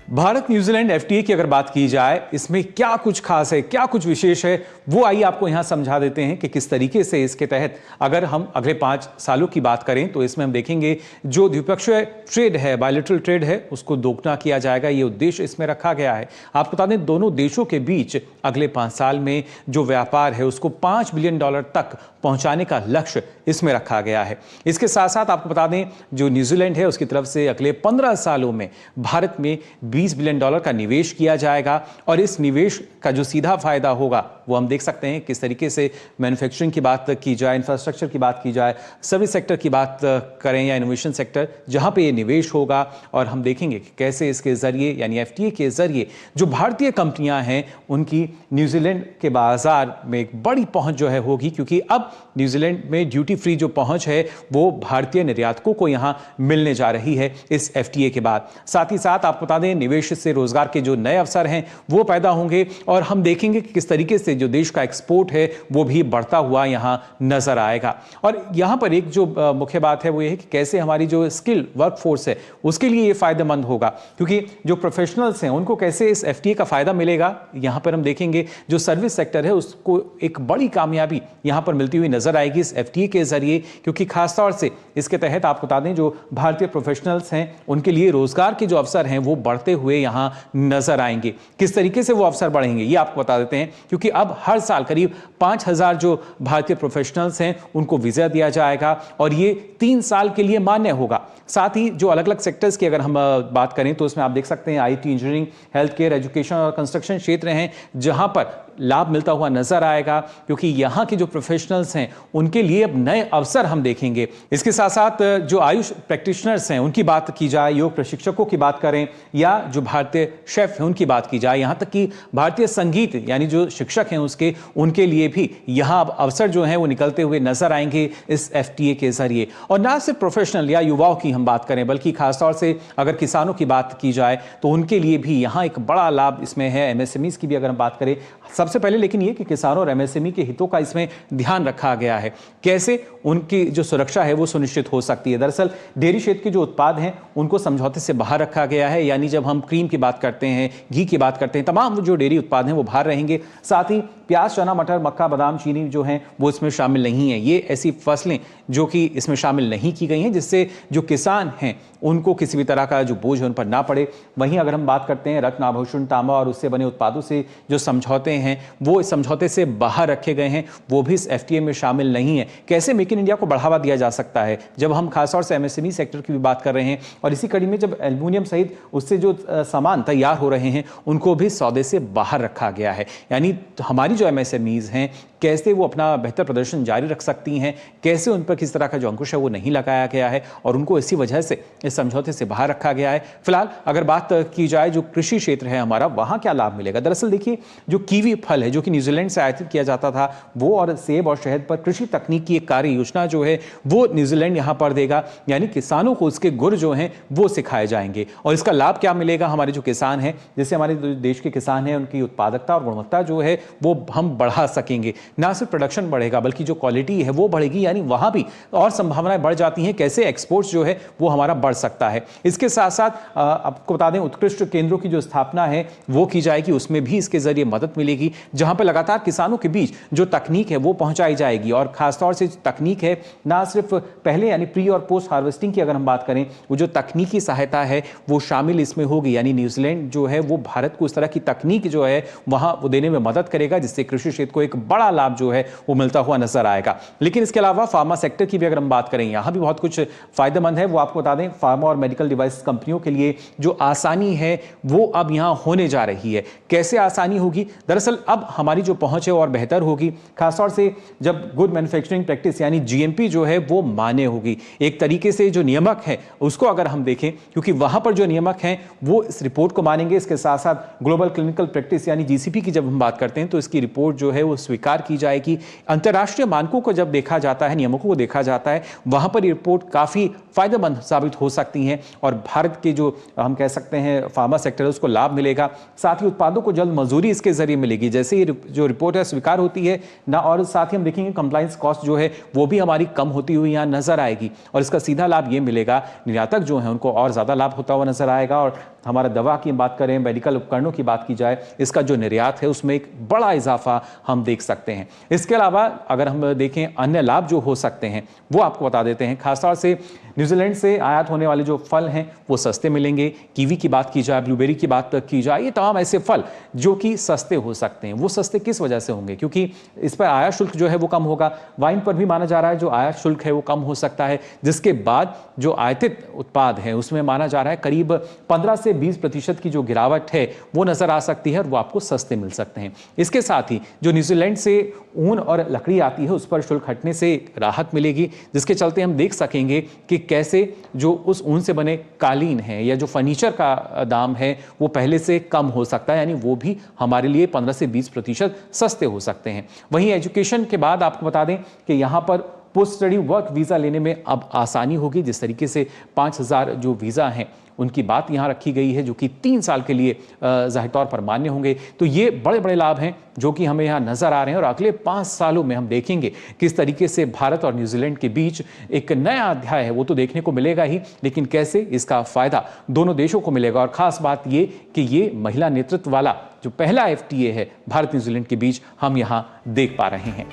S12: भारत न्यूजीलैंड एफटीए की अगर बात की जाए, इसमें क्या कुछ खास है, क्या कुछ विशेष है, वो आइए आपको यहां समझा देते हैं कि किस तरीके से इसके तहत अगर हम अगले 5 सालों की बात करें तो इसमें हम देखेंगे जो द्विपक्षीय ट्रेड है, बायलैटरल ट्रेड है, उसको दोगुना किया जाएगा। ये उद्देश्य इसमें रखा गया है। आपको बता दें, दोनों देशों के बीच अगले 5 साल में जो व्यापार है उसको $5 बिलियन तक पहुंचाने का लक्ष्य इसमें रखा गया है। इसके साथ साथ आपको बता दें, जो न्यूजीलैंड है उसकी तरफ से अगले 15 सालों में भारत में $20 बिलियन का निवेश किया जाएगा और इस निवेश का जो सीधा फायदा होगा वो हम देख सकते हैं किस तरीके से मैन्युफैक्चरिंग की बात की जाए, इंफ्रास्ट्रक्चर की बात की जाए, सर्विस सेक्टर की बात करें या इनोवेशन सेक्टर, जहां पे ये निवेश होगा। और हम देखेंगे कि कैसे इसके जरिए यानी एफटीए के जरिए जो भारतीय कंपनियां हैं उनकी न्यूजीलैंड के बाजार में एक बड़ी पहुंच जो है होगी, क्योंकि अब न्यूजीलैंड में ड्यूटी फ्री जो पहुंच है वो भारतीय निर्यातकों को यहां मिलने जा रही है इस एफटीए के बाद। साथ ही साथ आपको बता दें निवेश से रोजगार के जो नए अवसर हैं वो पैदा होंगे और हम देखेंगे कि किस तरीके से जो देश का एक्सपोर्ट है वो भी बढ़ता हुआ यहां नजर आएगा। और यहां पर एक जो मुख्य बात है वो ये है कि कैसे हमारी जो स्किल वर्कफोर्स है उसके लिए ये फायदेमंद होगा, क्योंकि जो प्रोफेशनल्स हैं उनको कैसे इस एफटीए का फायदा मिलेगा। यहां पर हम देखेंगे जो सर्विस सेक्टर है उसको एक बड़ी कामयाबी यहां पर मिलती हुई नजर आएगी इस एफटीए के जरिए, क्योंकि खासतौर से इसके तहत आपको बता दें जो भारतीय प्रोफेशनल्स हैं उनके लिए रोजगार के जो अवसर हैं वो बढ़ते हुए यहां नजर आएंगे। किस तरीके से वो अवसर बढ़ेंगे ये आपको बता देते हैं, क्योंकि अब हर साल करीब 5000 जो भारतीय प्रोफेशनल्स हैं उनको वीजा दिया जाएगा और ये 3 साल के लिए मान्य होगा। साथ ही जो अलग अलग सेक्टर्स की अगर हम बात करें तो उसमें आप देख सकते हैं IT, engineering, health care, education और कंस्ट्रक्शन क्षेत्र हैं जहां पर लाभ मिलता हुआ नजर आएगा, क्योंकि यहां के जो प्रोफेशनल्स हैं उनके लिए अब नए अवसर हम देखेंगे। इसके साथ साथ जो आयुष प्रैक्टिशनर्स हैं उनकी बात की जाए, योग प्रशिक्षकों की बात करें या जो भारतीय शेफ हैं उनकी बात की जाए, यहां तक कि भारतीय संगीत यानी जो शिक्षक हैं उसके उनके लिए भी यहां अवसर जो हैं वो निकलते हुए नजर आएंगे इस एफटीए के जरिए। और ना सिर्फ प्रोफेशनल या युवाओं की हम बात करें बल्कि खासतौर से अगर किसानों की बात की जाए तो उनके लिए भी यहां एक बड़ा लाभ इसमें है। एमएसएमईज की भी अगर हम बात करें सबसे पहले लेकिन ये कि किसानों और एमएसएमई के हितों का इसमें ध्यान रखा गया है, कैसे उनकी जो सुरक्षा है वो सुनिश्चित हो सकती है। दरअसल डेयरी क्षेत्र के जो उत्पाद हैं उनको समझौते से बाहर रखा गया है, यानी जब हम क्रीम की बात करते हैं, घी की बात करते हैं, तमाम जो डेयरी उत्पाद हैं वो बाहर रहेंगे। साथ ही प्याज, चना, मटर, मक्का, बादाम, चीनी जो हैं वो इसमें शामिल नहीं है। ये ऐसी फसलें जो कि इसमें शामिल नहीं की गई हैं जिससे जो किसान हैं उनको किसी भी तरह का जो बोझ है उन पर ना पड़े। वहीं अगर हम बात करते हैं रत्न, आभूषण, तांबा और उससे बने उत्पादों से जो समझौते हैं वो इस समझौते से बाहर रखे गए हैं, वो भी इस एफटीए में शामिल नहीं है। कैसे मेक इन इंडिया को बढ़ावा दिया जा सकता है जब हम खासतौर से एमएसएमई सेक्टर की भी बात कर रहे हैं और इसी कड़ी में जब एल्युमिनियम सहित उससे जो सामान तैयार हो रहे हैं उनको भी सौदे से बाहर रखा गया है। यानी हमारी जो एमएसएमईज हैं कैसे वो अपना बेहतर प्रदर्शन जारी रख सकती हैं, कैसे उन पर किस तरह का जो अंकुश है वो नहीं लगाया गया है और उनको इसी वजह से इस समझौते से बाहर रखा गया है। फिलहाल अगर बात की जाए जो कृषि क्षेत्र है हमारा, वहां क्या लाभ मिलेगा। दरअसल देखिए जो कीवी फल है जो कि न्यूजीलैंड से आयातित किया जाता था वो और सेब और शहद पर कृषि तकनीक की एक कार्य योजना जो है वो न्यूजीलैंड यहां पर देगा, यानी किसानों को उसके गुर जो हैं वो सिखाए जाएंगे। और इसका लाभ क्या मिलेगा हमारे जो किसान हैं, जैसे हमारे देश के किसान हैं उनकी उत्पादकता और गुणवत्ता जो है वो हम बढ़ा सकेंगे। ना सिर्फ प्रोडक्शन बढ़ेगा बल्कि जो क्वालिटी है वो बढ़ेगी, यानी वहां भी और संभावनाएं बढ़ जाती हैं कैसे एक्सपोर्ट्स जो है वो हमारा बढ़ सकता है। इसके साथ साथ आपको बता दें उत्कृष्ट केंद्रों की जो स्थापना है वो की जाएगी, उसमें भी इसके जरिए मदद मिलेगी जहां पर लगातार किसानों के बीच जो तकनीक है वो पहुंचाई जाएगी। और खासतौर से तकनीक है ना सिर्फ पहले यानी प्री और पोस्ट हार्वेस्टिंग की अगर हम बात करें, वो जो तकनीकी सहायता है वो शामिल इसमें होगी, यानी न्यूजीलैंड जो है वो भारत को उस तरह की तकनीक जो है वहां वो देने में मदद करेगा जिससे कृषि क्षेत्र को एक बड़ा लाभ जो है वो मिलता हुआ नजर आएगा। लेकिन इसके अलावा फार्मा सेक्टर की भी अगर हम बात करें यहां भी बहुत कुछ फायदेमंद है। वो आपको बता दें फार्मा और मेडिकल डिवाइस कंपनियों के लिए जो आसानी है वो अब यहां होने जा रही है। कैसे आसानी होगी, दरअसल अब हमारी जो पहुंच है और बेहतर होगी, खासतौर से जब गुड मैन्युफैक्चरिंग प्रैक्टिस यानी जीएमपी जो है वो मान्य होगी। एक तरीके से जो नियामक है उसको अगर हम देखें, क्योंकि वहां पर जो नियामक हैं वो इस रिपोर्ट को मानेंगे। इसके साथ साथ ग्लोबल क्लिनिकल प्रैक्टिस यानी जीसीपी की जब हम बात करते हैं तो इसकी रिपोर्ट जो है वो स्वीकार की जाएगी। अंतर्राष्ट्रीय मानकों को जब देखा जाता है, नियमों को देखा जाता है, वहां पर ये रिपोर्ट काफी फायदेमंद साबित हो सकती हैं और भारत के जो हम कह सकते हैं फार्मा सेक्टर है उसको लाभ मिलेगा। साथ ही उत्पादों को जल्द मंजूरी इसके जरिए मिलेगी जैसे ये जो रिपोर्ट है स्वीकार होती है ना, और साथ ही हम देखेंगे कंप्लायंस कॉस्ट जो है वो भी हमारी कम होती हुई यहाँ नजर आएगी और इसका सीधा लाभ ये मिलेगा निर्यातक जो है उनको और ज्यादा लाभ होता हुआ नजर आएगा। और हमारा दवा की बात करें, मेडिकल उपकरणों की बात की जाए, इसका जो निर्यात है उसमें एक बड़ा इजाफा हम देख सकते हैं। इसके अलावा अगर हम देखें अन्य लाभ जो हो सकते हैं वो आपको बता देते हैं। खासतौर से न्यूजीलैंड से आयात होने वाले जो फल हैं वो सस्ते मिलेंगे। कीवी की बात की जाए, ब्लूबेरी की बात की जाए, ये तमाम ऐसे फल जो कि सस्ते हो सकते सकते हैं। वो सस्ते किस वजह से होंगे? क्योंकि इस पर आयात शुल्क जो है वो कम होगा। वाइन पर भी माना जा रहा है जो आयात शुल्क है वो कम हो सकता है, जिसके बाद जो आयातित उत्पाद है उसमें माना जा रहा है करीब 15 से 20% की जो गिरावट है वो नजर आ सकती है और वो आपको सस्ते मिल सकते हैं। इसके साथ ही जो न्यूजीलैंड से ऊन और लकड़ी आती है उस पर शुल्क हटने से राहत मिलेगी, जिसके चलते हम देख सकेंगे कि कैसे जो उस ऊन से बने कालीन है या जो फर्नीचर का दाम है वो पहले से कम हो सकता है, यानी वो भी हमारे लिए 15 से 20% सस्ते हो सकते हैं। वहीं एजुकेशन के बाद आपको बता दें कि यहाँ पर पोस्ट स्टडी वर्क वीज़ा लेने में अब आसानी होगी। जिस तरीके से 5000 जो वीज़ा हैं उनकी बात यहाँ रखी गई है जो कि 3 साल के लिए जाहिर तौर पर मान्य होंगे, तो ये बड़े बड़े लाभ हैं जो कि हमें यहाँ नजर आ रहे हैं और अगले 5 सालों में हम देखेंगे किस तरीके से भारत और न्यूजीलैंड के बीच एक नया अध्याय है वो तो देखने को मिलेगा ही, लेकिन कैसे इसका फायदा दोनों देशों को मिलेगा। और खास बात ये कि ये महिला नेतृत्व वाला जो पहला FTA है भारत न्यूजीलैंड के बीच हम यहाँ देख पा रहे हैं।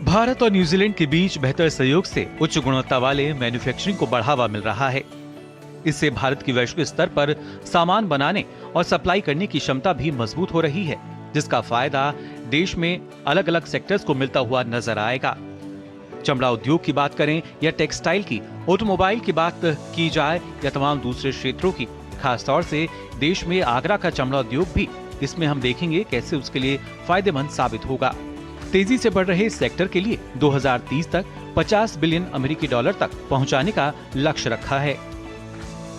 S13: भारत और न्यूजीलैंड के बीच बेहतर सहयोग से उच्च गुणवत्ता वाले मैन्युफैक्चरिंग को बढ़ावा मिल रहा है। इससे भारत की वैश्विक स्तर पर सामान बनाने और सप्लाई करने की क्षमता भी मजबूत हो रही है, जिसका फायदा देश में अलग अलग सेक्टर्स को मिलता हुआ नजर आएगा। चमड़ा उद्योग की बात करें या टेक्सटाइल की, ऑटोमोबाइल की बात की जाए या तमाम दूसरे क्षेत्रों की, खास तौर से देश में आगरा का चमड़ा उद्योग भी इसमें हम देखेंगे कैसे उसके लिए फायदेमंद साबित होगा। तेजी से बढ़ रहे इस सेक्टर के लिए 2030 तक 50 बिलियन अमेरिकी डॉलर तक पहुंचाने का लक्ष्य रखा है।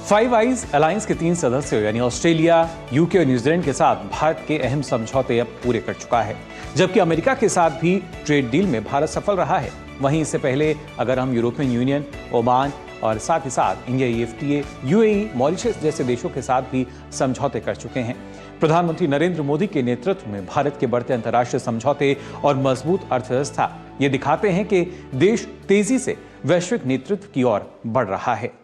S12: फाइव आइज अलायंस के 3 सदस्यों यानी ऑस्ट्रेलिया, यूके और न्यूजीलैंड के साथ भारत के अहम समझौते अब पूरे कर चुका है, जबकि अमेरिका के साथ भी ट्रेड डील में भारत सफल रहा है। वहीं इससे पहले अगर हम यूरोपियन यूनियन, ओमान और साथ ही साथ इंडिया FTA, UAE, मॉरिशस जैसे देशों के साथ भी समझौते कर चुके हैं। प्रधानमंत्री नरेंद्र मोदी के नेतृत्व में भारत के बढ़ते अंतर्राष्ट्रीय समझौते और मजबूत अर्थव्यवस्था ये दिखाते हैं कि देश तेजी से वैश्विक नेतृत्व की ओर बढ़ रहा है।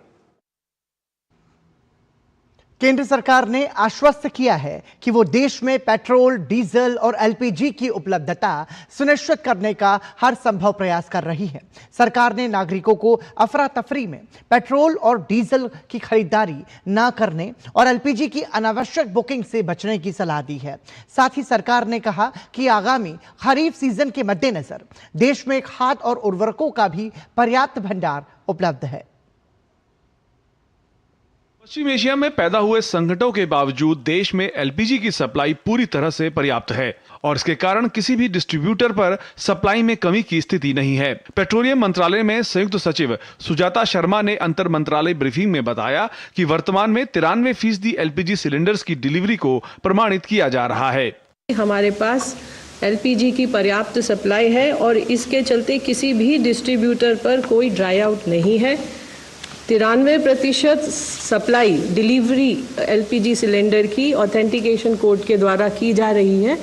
S1: केंद्र सरकार ने आश्वस्त किया है कि वो देश में पेट्रोल, डीजल और LPG की उपलब्धता सुनिश्चित करने का हर संभव प्रयास कर रही है। सरकार ने नागरिकों को अफरा तफरी में पेट्रोल और डीजल की खरीदारी न करने और LPG की अनावश्यक बुकिंग से बचने की सलाह दी है। साथ ही सरकार ने कहा कि आगामी खरीफ सीजन के मद्देनजर देश में खाद और उर्वरकों का भी पर्याप्त भंडार उपलब्ध है।
S14: पश्चिम एशिया में पैदा हुए संकटों के बावजूद देश में LPG की सप्लाई पूरी तरह से पर्याप्त है और इसके कारण किसी भी डिस्ट्रीब्यूटर पर सप्लाई में कमी की स्थिति नहीं है। पेट्रोलियम मंत्रालय में संयुक्त सचिव सुजाता शर्मा ने अंतर मंत्रालय ब्रीफिंग में बताया कि वर्तमान में 93% LPG सिलेंडर्स की डिलीवरी को प्रमाणित किया जा रहा है।
S15: हमारे पास LPG की पर्याप्त सप्लाई है और इसके चलते किसी भी डिस्ट्रीब्यूटर पर कोई ड्राई आउट नहीं है। 93% सप्लाई डिलीवरी LPG सिलेंडर की ऑथेंटिकेशन कोड के द्वारा की जा रही है।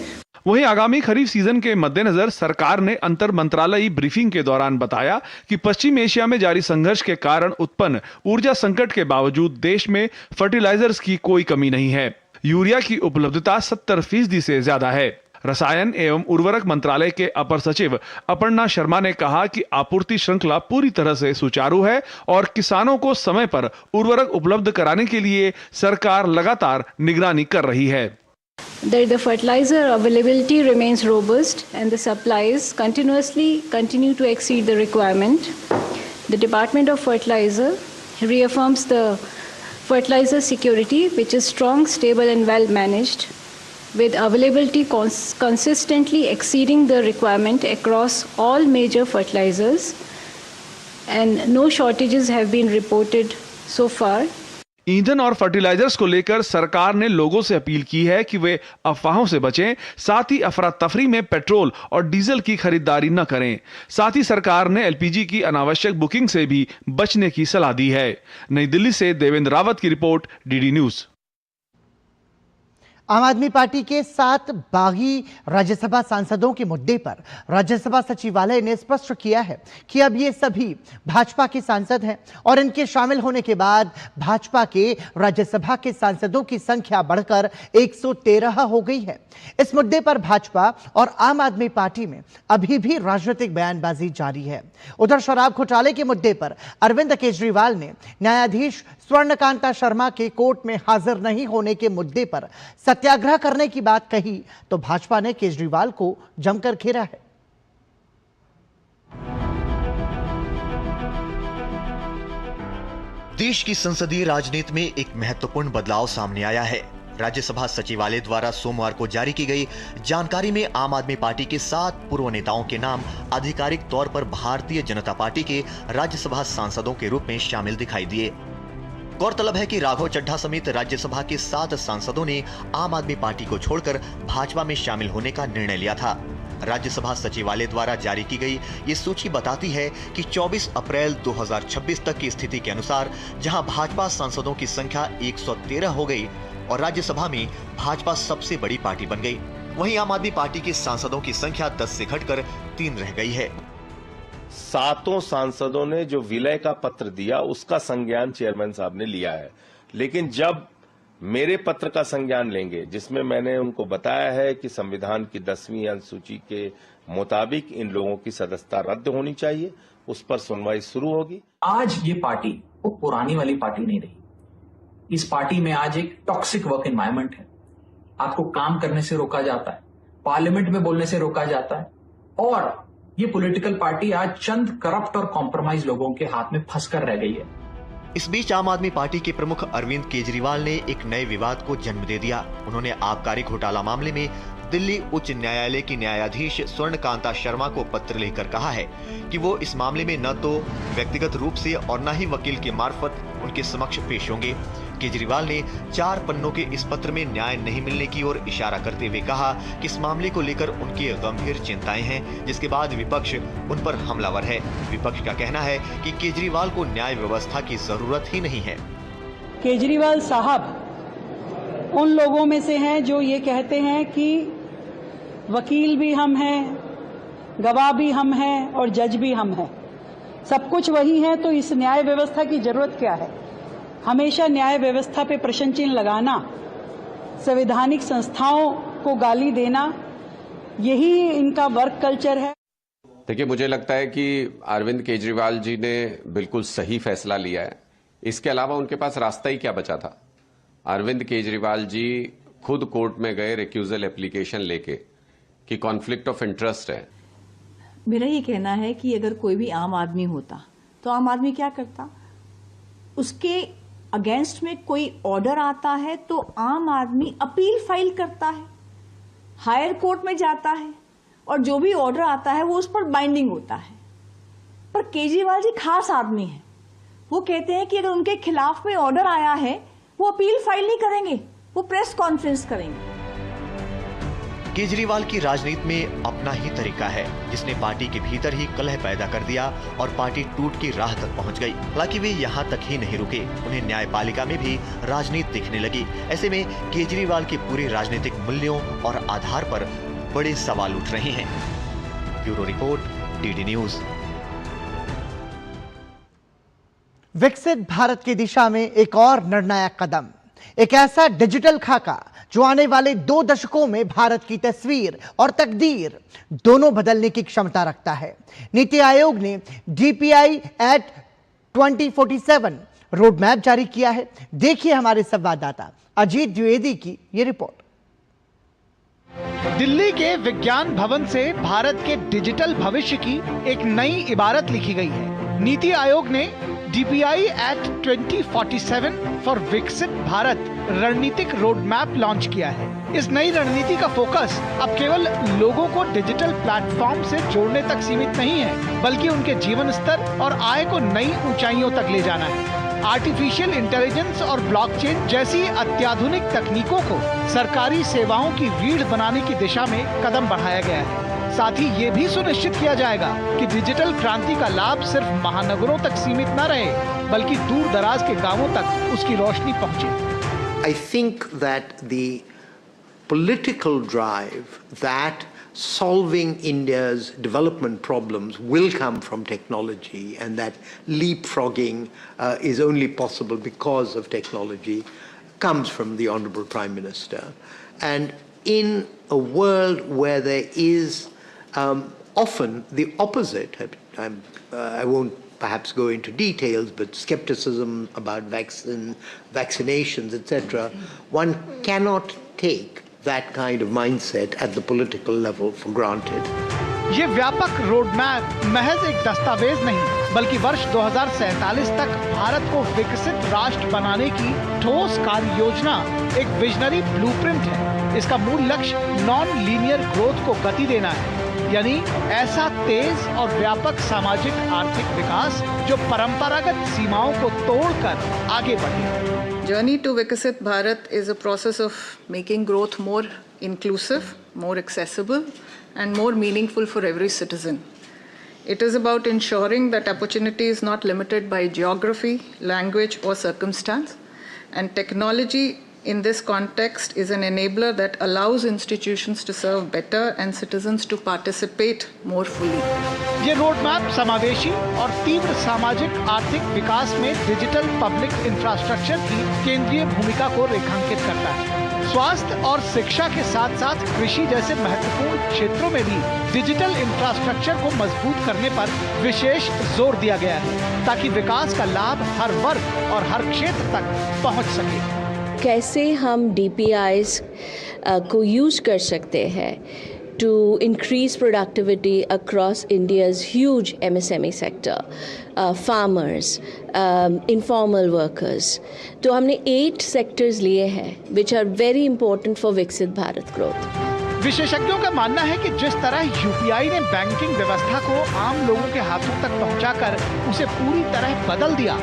S14: वहीं आगामी खरीफ सीजन के मद्देनजर सरकार ने अंतर मंत्रालयी ब्रीफिंग के दौरान बताया कि पश्चिम एशिया में जारी संघर्ष के कारण उत्पन्न ऊर्जा संकट के बावजूद देश में फर्टिलाइजर्स की कोई कमी नहीं है। यूरिया की उपलब्धता 70% से ज्यादा है। रसायन एवं उर्वरक मंत्रालय के अपर सचिव अपर्णा शर्मा ने कहा कि आपूर्ति श्रृंखला पूरी तरह से सुचारू है और किसानों को समय पर उर्वरक उपलब्ध कराने के लिए सरकार लगातार निगरानी कर रही है।
S16: The fertilizer availability remains robust and the supplies continue to exceed the requirement. The Department of Fertilizer reaffirms the fertilizer security, which is strong, stable and well managed, with availability consistently exceeding the requirement across all major fertilizers, and no shortages have been reported so far.
S14: ईंधन और fertilisers को लेकर सरकार ने लोगों से appeal की है कि वे अफवाहों से बचें, साथ ही अफरा तफरी में पेट्रोल और डीजल की खरीदारी न करें। साथ ही सरकार ने LPG की अनावश्यक बुकिंग से भी बचने की सलाह दी है। नई दिल्ली से देवेंद्र रावत की रिपोर्ट, DD न्यूज।
S1: आम आदमी पार्टी के 7 बागी राज्यसभा सांसदों के मुद्दे पर राज्यसभा सचिवालय ने स्पष्ट किया है कि अब ये सभी भाजपा के सांसद हैं और इनके शामिल होने के बाद भाजपा के राज्यसभा के सांसदों की संख्या बढ़कर 113 हो गई है। इस मुद्दे पर भाजपा और आम आदमी पार्टी में अभी भी राजनीतिक बयानबाजी जारी है। उधर शराब घोटाले के मुद्दे पर अरविंद केजरीवाल ने न्यायाधीश स्वर्णकांता शर्मा के कोर्ट में हाजिर नहीं होने के मुद्दे पर सत्याग्रह करने की बात कही तो भाजपा ने केजरीवाल को जमकर घेरा है।
S9: देश की संसदीय राजनीति में एक महत्वपूर्ण बदलाव सामने आया है। राज्यसभा सचिवालय द्वारा सोमवार को जारी की गई जानकारी में आम आदमी पार्टी के 7 पूर्व नेताओं के नाम आधिकारिक तौर पर भारतीय जनता पार्टी के राज्यसभा सांसदों के रूप में शामिल दिखाई दिए। गौरतलब है कि राघव चड्ढा समेत राज्यसभा के 7 सांसदों ने आम आदमी पार्टी को छोड़कर भाजपा में शामिल होने का निर्णय लिया था। राज्यसभा सचिवालय द्वारा जारी की गई ये सूची बताती है कि 24 अप्रैल 2026 तक की स्थिति के अनुसार जहां भाजपा सांसदों की संख्या 113 हो गई और राज्यसभा में भाजपा सबसे बड़ी पार्टी बन गई, वहीं आम आदमी पार्टी के सांसदों की संख्या 10 से घटकर 3 रह गई है।
S17: 7 सांसदों ने जो विलय का पत्र दिया उसका संज्ञान चेयरमैन साहब ने लिया है, लेकिन जब मेरे पत्र का संज्ञान लेंगे जिसमें मैंने उनको बताया है कि संविधान की 10वीं अनुसूची के मुताबिक इन लोगों की सदस्यता रद्द होनी चाहिए, उस पर सुनवाई शुरू होगी।
S18: आज ये पार्टी वो पुरानी वाली पार्टी नहीं रही। इस पार्टी में आज एक टॉक्सिक वर्क एनवायरनमेंट है। आपको काम करने से रोका जाता है, पार्लियामेंट में बोलने से रोका जाता है, और ये पॉलिटिकल पार्टी आज चंद करप्ट और कॉम्प्रोमाइज लोगों के हाथ में फंसकर रह गई है।
S9: इस बीच आम आदमी पार्टी के प्रमुख अरविंद केजरीवाल ने एक नए विवाद को जन्म दे दिया। उन्होंने आबकारी घोटाला मामले में दिल्ली उच्च न्यायालय की न्यायाधीश स्वर्णकांता शर्मा को पत्र लिखकर कहा है कि वो इस मामले में न तो व्यक्तिगत रूप से और न ही वकील के मार्फत उनके समक्ष पेश होंगे। केजरीवाल ने 4 पन्नों के इस पत्र में न्याय नहीं मिलने की ओर इशारा करते हुए कहा कि इस मामले को लेकर उनकी गंभीर चिंताएं हैं, जिसके बाद विपक्ष उन पर हमलावर है। विपक्ष का कहना है कि केजरीवाल को न्याय व्यवस्था की जरूरत ही नहीं है।
S19: केजरीवाल साहब उन लोगों में से हैं जो ये कहते हैं कि वकील भी हम हैं, गवाह भी हम हैं और जज भी हम हैं, सब कुछ वही है, तो इस न्याय व्यवस्था की जरूरत क्या है। हमेशा न्याय व्यवस्था पे प्रश्न चिन्ह लगाना, संवैधानिक संस्थाओं को गाली देना, यही इनका वर्क कल्चर है।
S20: देखिए, मुझे लगता है कि अरविंद केजरीवाल जी ने बिल्कुल सही फैसला लिया है। इसके अलावा उनके पास रास्ता ही क्या बचा था। अरविंद केजरीवाल जी खुद कोर्ट में गए रिक्यूजल एप्लीकेशन लेके कि कॉन्फ्लिक्ट ऑफ इंटरेस्ट है।
S21: मेरा ये कहना है कि अगर कोई भी आम आदमी होता तो आम आदमी क्या करता, उसके अगेंस्ट में कोई ऑर्डर आता है तो आम आदमी अपील फाइल करता है, हायर कोर्ट में जाता है और जो भी ऑर्डर आता है वो उस पर बाइंडिंग होता है। पर केजरीवाल जी खास आदमी हैं, वो कहते हैं कि अगर उनके खिलाफ में ऑर्डर आया है वो अपील फाइल नहीं करेंगे, वो प्रेस कॉन्फ्रेंस करेंगे।
S9: केजरीवाल की राजनीति में अपना ही तरीका है, जिसने पार्टी के भीतर ही कलह पैदा कर दिया और पार्टी टूट की राह तक पहुंच गई। हालांकि वे यहां तक ही नहीं रुके, उन्हें न्यायपालिका में भी राजनीति दिखने लगी। ऐसे में केजरीवाल के पूरे राजनीतिक मूल्यों और आधार पर बड़े सवाल उठ रहे हैं। Bureau report, DD news.
S1: विकसित भारत की दिशा में एक और निर्णायक कदम, एक ऐसा डिजिटल खाका जो आने वाले 2 दशकों में भारत की तस्वीर और तकदीर दोनों बदलने की क्षमता रखता है। नीति आयोग ने DPI at 2047 रोड मैप जारी किया है। देखिए हमारे संवाददाता अजीत द्विवेदी की ये रिपोर्ट।
S22: दिल्ली के विज्ञान भवन से भारत के डिजिटल भविष्य की एक नई इबारत लिखी गई है। नीति आयोग ने DPI at 2047 फॉर विकसित भारत रणनीतिक रोड मैप लॉन्च किया है। इस नई रणनीति का फोकस अब केवल लोगों को डिजिटल प्लेटफॉर्म से जोड़ने तक सीमित नहीं है, बल्कि उनके जीवन स्तर और आय को नई ऊंचाइयों तक ले जाना है। आर्टिफिशियल इंटेलिजेंस और ब्लॉकचेन जैसी अत्याधुनिक तकनीकों को सरकारी सेवाओं की रीढ़ बनाने की दिशा में कदम बढ़ाया गया है। साथ ही ये भी सुनिश्चित किया जाएगा कि डिजिटल क्रांति का लाभ सिर्फ महानगरों तक सीमित न रहे, बल्कि दूर दराज के गांवों तक उसकी रोशनी पहुंचे।
S23: I think that the political drive that solving India's development problems will come from technology, and that leapfrogging is only possible because of technology, comes from the Honorable Prime Minister. And in a world where there is often the opposite, I won't perhaps go into details, but skepticism about vaccinations, etc., one cannot take that kind of mindset at the political level for granted.
S22: ये व्यापक road map महज एक दस्तावेज नहीं बल्कि वर्ष 2047 तक भारत को विकसित राष्ट्र बनाने की ठोस कार्य योजना एक विजनरी ब्लूप्रिंट है। इसका मूल लक्ष्य नॉन लीनियर ग्रोथ को गति देना है, यानी ऐसा तेज और व्यापक सामाजिक आर्थिक विकास जो परंपरागत सीमाओं को तोड़कर आगे बढ़े।
S2: Journey to Viksit Bharat is a process of making growth more inclusive, more accessible, and more meaningful for every citizen. It is about ensuring that opportunity is not limited by geography, language, or circumstance, and technology in this context is an enabler that allows institutions to serve better and citizens to participate more fully.
S22: ये road map समावेशी और तीव्र सामाजिक आर्थिक विकास में digital public infrastructure की केंद्रीय भूमिका को रेखांकित करता है। स्वास्थ्य और शिक्षा के साथ साथ कृषि जैसे महत्वपूर्ण क्षेत्रों में भी डिजिटल इंफ्रास्ट्रक्चर को मजबूत करने पर विशेष जोर दिया गया है ताकि विकास का लाभ हर वर्ग और हर क्षेत्र तक पहुंच सके।
S3: कैसे हम DPIs को यूज कर सकते हैं to increase productivity across India's huge MSME sector, farmers, informal workers. तो हमने 8 sectors लिए हैं which are very important for Viksit Bharat growth.
S22: विशेषज्ञों का मानना है कि जिस तरह UPI ने बैंकिंग व्यवस्था को आम लोगों के हाथों तक पहुंचाकर उसे पूरी तरह बदल दिया,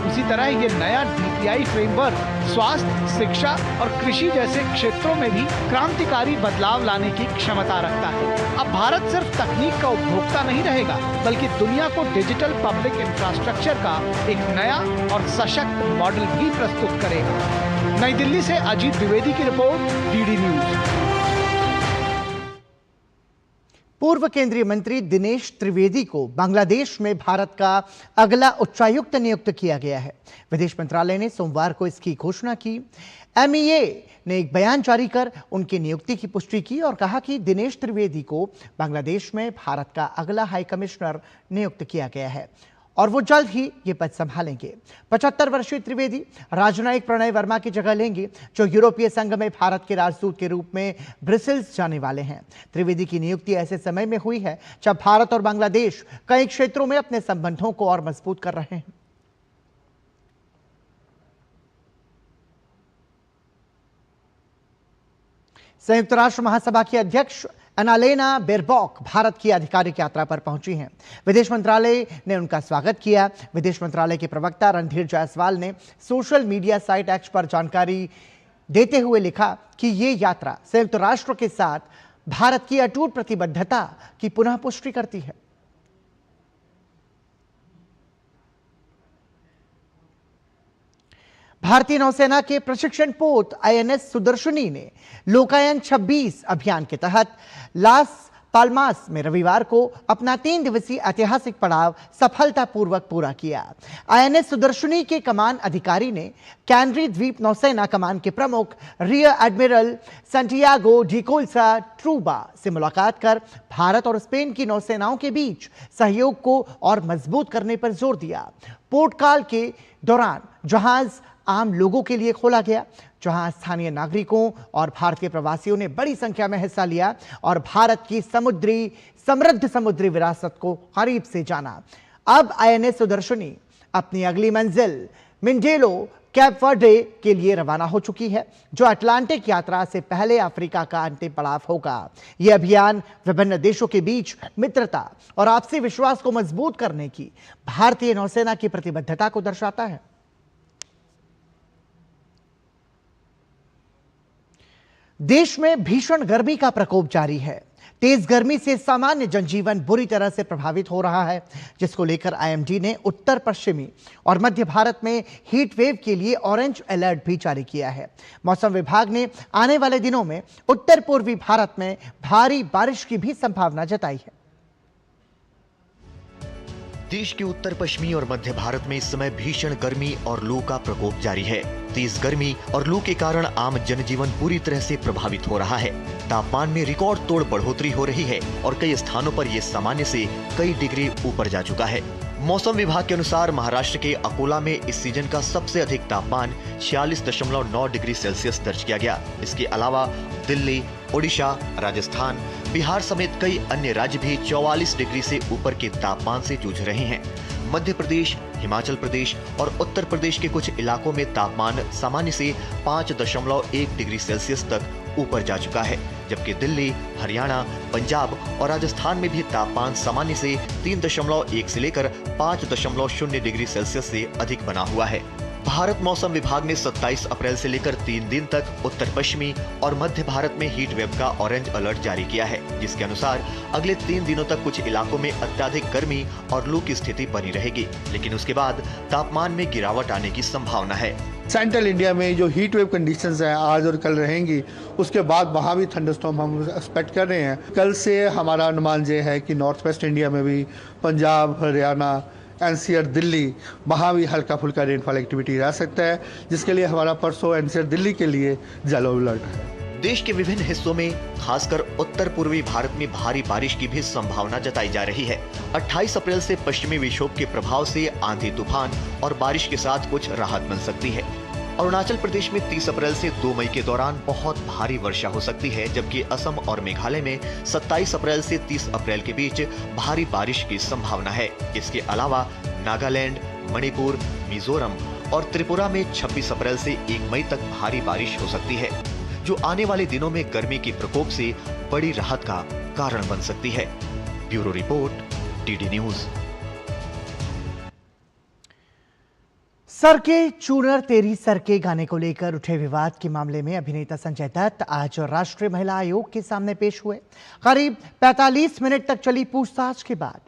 S22: उसी तरह ये नया DPI फ्रेमवर्क स्वास्थ्य, शिक्षा और कृषि जैसे क्षेत्रों में भी क्रांतिकारी बदलाव लाने की क्षमता रखता है। अब भारत सिर्फ तकनीक का उपभोक्ता नहीं रहेगा, बल्कि दुनिया को डिजिटल पब्लिक इंफ्रास्ट्रक्चर का एक नया और सशक्त मॉडल भी प्रस्तुत करेगा। नई दिल्ली से अजीत द्विवेदी की रिपोर्ट, DD न्यूज।
S1: पूर्व केंद्रीय मंत्री दिनेश त्रिवेदी को बांग्लादेश में भारत का अगला उच्चायुक्त नियुक्त किया गया है। विदेश मंत्रालय ने सोमवार को इसकी घोषणा की। MEA ने एक बयान जारी कर उनकी नियुक्ति की पुष्टि की और कहा कि दिनेश त्रिवेदी को बांग्लादेश में भारत का अगला हाई कमिश्नर नियुक्त किया गया है और वो जल्द ही ये पद संभालेंगे। 75 वर्षीय त्रिवेदी राजनयिक प्रणय वर्मा की जगह लेंगे, जो यूरोपीय संघ में भारत के राजदूत के रूप में ब्रसेल्स जाने वाले हैं। त्रिवेदी की नियुक्ति ऐसे समय में हुई है जब भारत और बांग्लादेश कई क्षेत्रों में अपने संबंधों को और मजबूत कर रहे हैं। संयुक्त राष्ट्र महासभा की अध्यक्ष एनालेना बेरबॉक भारत की आधिकारिक यात्रा पर पहुंची हैं। विदेश मंत्रालय ने उनका स्वागत किया। विदेश मंत्रालय के प्रवक्ता रणधीर जायसवाल ने सोशल मीडिया साइट एक्स पर जानकारी देते हुए लिखा कि ये यात्रा संयुक्त राष्ट्र के साथ भारत की अटूट प्रतिबद्धता की पुनः पुष्टि करती है। भारतीय नौसेना के प्रशिक्षण पोत INS सुदर्शनी ने लोकायन 26 अभियान के तहत लास पाल्मास में रविवार को अपना 3 दिवसीय ऐतिहासिक पड़ाव सफलतापूर्वक पूरा किया। INS सुदर्शनी के कमान अधिकारी ने कैनरी द्वीप नौसेना कमान के प्रमुख रियर एडमिरल सैंटियागो डिकोल्सा ट्रूबा से मुलाकात कर भारत और स्पेन की नौसेनाओं के बीच सहयोग को और मजबूत करने पर जोर दिया। पोर्टकाल के दौरान जहाज आम लोगों के लिए खोला गया, जहां स्थानीय नागरिकों और भारतीय प्रवासियों ने बड़ी संख्या में हिस्सा लिया और भारत की समृद्ध समुद्री विरासत को करीब से जाना। अब INS सुदर्शनी अपनी अगली मंजिल मिंडेलो कैप वर्डे के लिए रवाना हो चुकी है, जो अटलांटिक यात्रा से पहले अफ्रीका का अंतिम पड़ाव होगा। यह अभियान विभिन्न देशों के बीच मित्रता और आपसी विश्वास को मजबूत करने की भारतीय नौसेना की प्रतिबद्धता को दर्शाता है। देश में भीषण गर्मी का प्रकोप जारी है। तेज गर्मी से सामान्य जनजीवन बुरी तरह से प्रभावित हो रहा है, जिसको लेकर IMD ने उत्तर पश्चिमी और मध्य भारत में हीट वेव के लिए ऑरेंज अलर्ट भी जारी किया है। मौसम विभाग ने आने वाले दिनों में उत्तर पूर्वी भारत में भारी बारिश की भी संभावना जताई है।
S9: देश के उत्तर पश्चिमी और मध्य भारत में इस समय भीषण गर्मी और लू का प्रकोप जारी है। तेज गर्मी और लू के कारण आम जनजीवन पूरी तरह से प्रभावित हो रहा है। तापमान में रिकॉर्ड तोड़ बढ़ोतरी हो रही है और कई स्थानों पर यह सामान्य से कई डिग्री ऊपर जा चुका है। मौसम विभाग के अनुसार महाराष्ट्र के अकोला में इस सीजन का सबसे अधिक तापमान 46.9 डिग्री सेल्सियस दर्ज किया गया। इसके अलावा दिल्ली, ओडिशा, राजस्थान, बिहार समेत कई अन्य राज्य भी 44 डिग्री से ऊपर के तापमान से जूझ रहे हैं। मध्य प्रदेश, हिमाचल प्रदेश और उत्तर प्रदेश के कुछ इलाकों में तापमान सामान्य से 5.1 डिग्री सेल्सियस तक ऊपर जा चुका है, जबकि दिल्ली, हरियाणा, पंजाब और राजस्थान में भी तापमान सामान्य से 3.1 से लेकर 5.0 डिग्री सेल्सियस से अधिक बना हुआ है। भारत मौसम विभाग ने 27 अप्रैल से लेकर 3 दिन तक उत्तर पश्चिमी और मध्य भारत में हीट वेव का ऑरेंज अलर्ट जारी किया है, जिसके अनुसार अगले 3 दिनों तक कुछ इलाकों में अत्यधिक गर्मी और लू की स्थिति बनी रहेगी, लेकिन उसके बाद तापमान में गिरावट आने की संभावना है।
S5: सेंट्रल इंडिया में जो हीट वेव कंडीशंस हैं आज और कल रहेंगी, उसके बाद वहाँ भी थंडरस्टॉर्म हम एक्सपेक्ट कर रहे हैं। कल से हमारा अनुमान ये है कि नॉर्थ वेस्ट इंडिया में भी, पंजाब, हरियाणा, एनसीआर, दिल्ली, वहाँ भी हल्का फुल्का रेनफॉल एक्टिविटी रह सकता है, जिसके लिए हमारा परसों एनसीआर दिल्ली के लिए येलो अलर्ट है।
S9: देश के विभिन्न हिस्सों में खासकर उत्तर पूर्वी भारत में भारी बारिश की भी संभावना जताई जा रही है। 28 अप्रैल से पश्चिमी विक्षोभ के प्रभाव से आंधी तूफान और बारिश के साथ कुछ राहत मिल सकती है। अरुणाचल प्रदेश में 30 अप्रैल से 2 मई के दौरान बहुत भारी वर्षा हो सकती है, जबकि असम और मेघालय में 27 अप्रैल से 30 अप्रैल के बीच भारी बारिश की संभावना है। इसके अलावा नागालैंड, मणिपुर, मिजोरम और त्रिपुरा में 26 अप्रैल से 1 मई तक भारी बारिश हो सकती है, जो आने वाले दिनों में गर्मी के प्रकोप से बड़ी राहत का कारण बन सकती है। Bureau report, DD news.
S1: Sir के चूनर तेरी सर के गाने को लेकर उठे विवाद के मामले में अभिनेता संजय दत्त आज राष्ट्रीय महिला आयोग के सामने पेश हुए। करीब 45 मिनट तक चली पूछताछ के बाद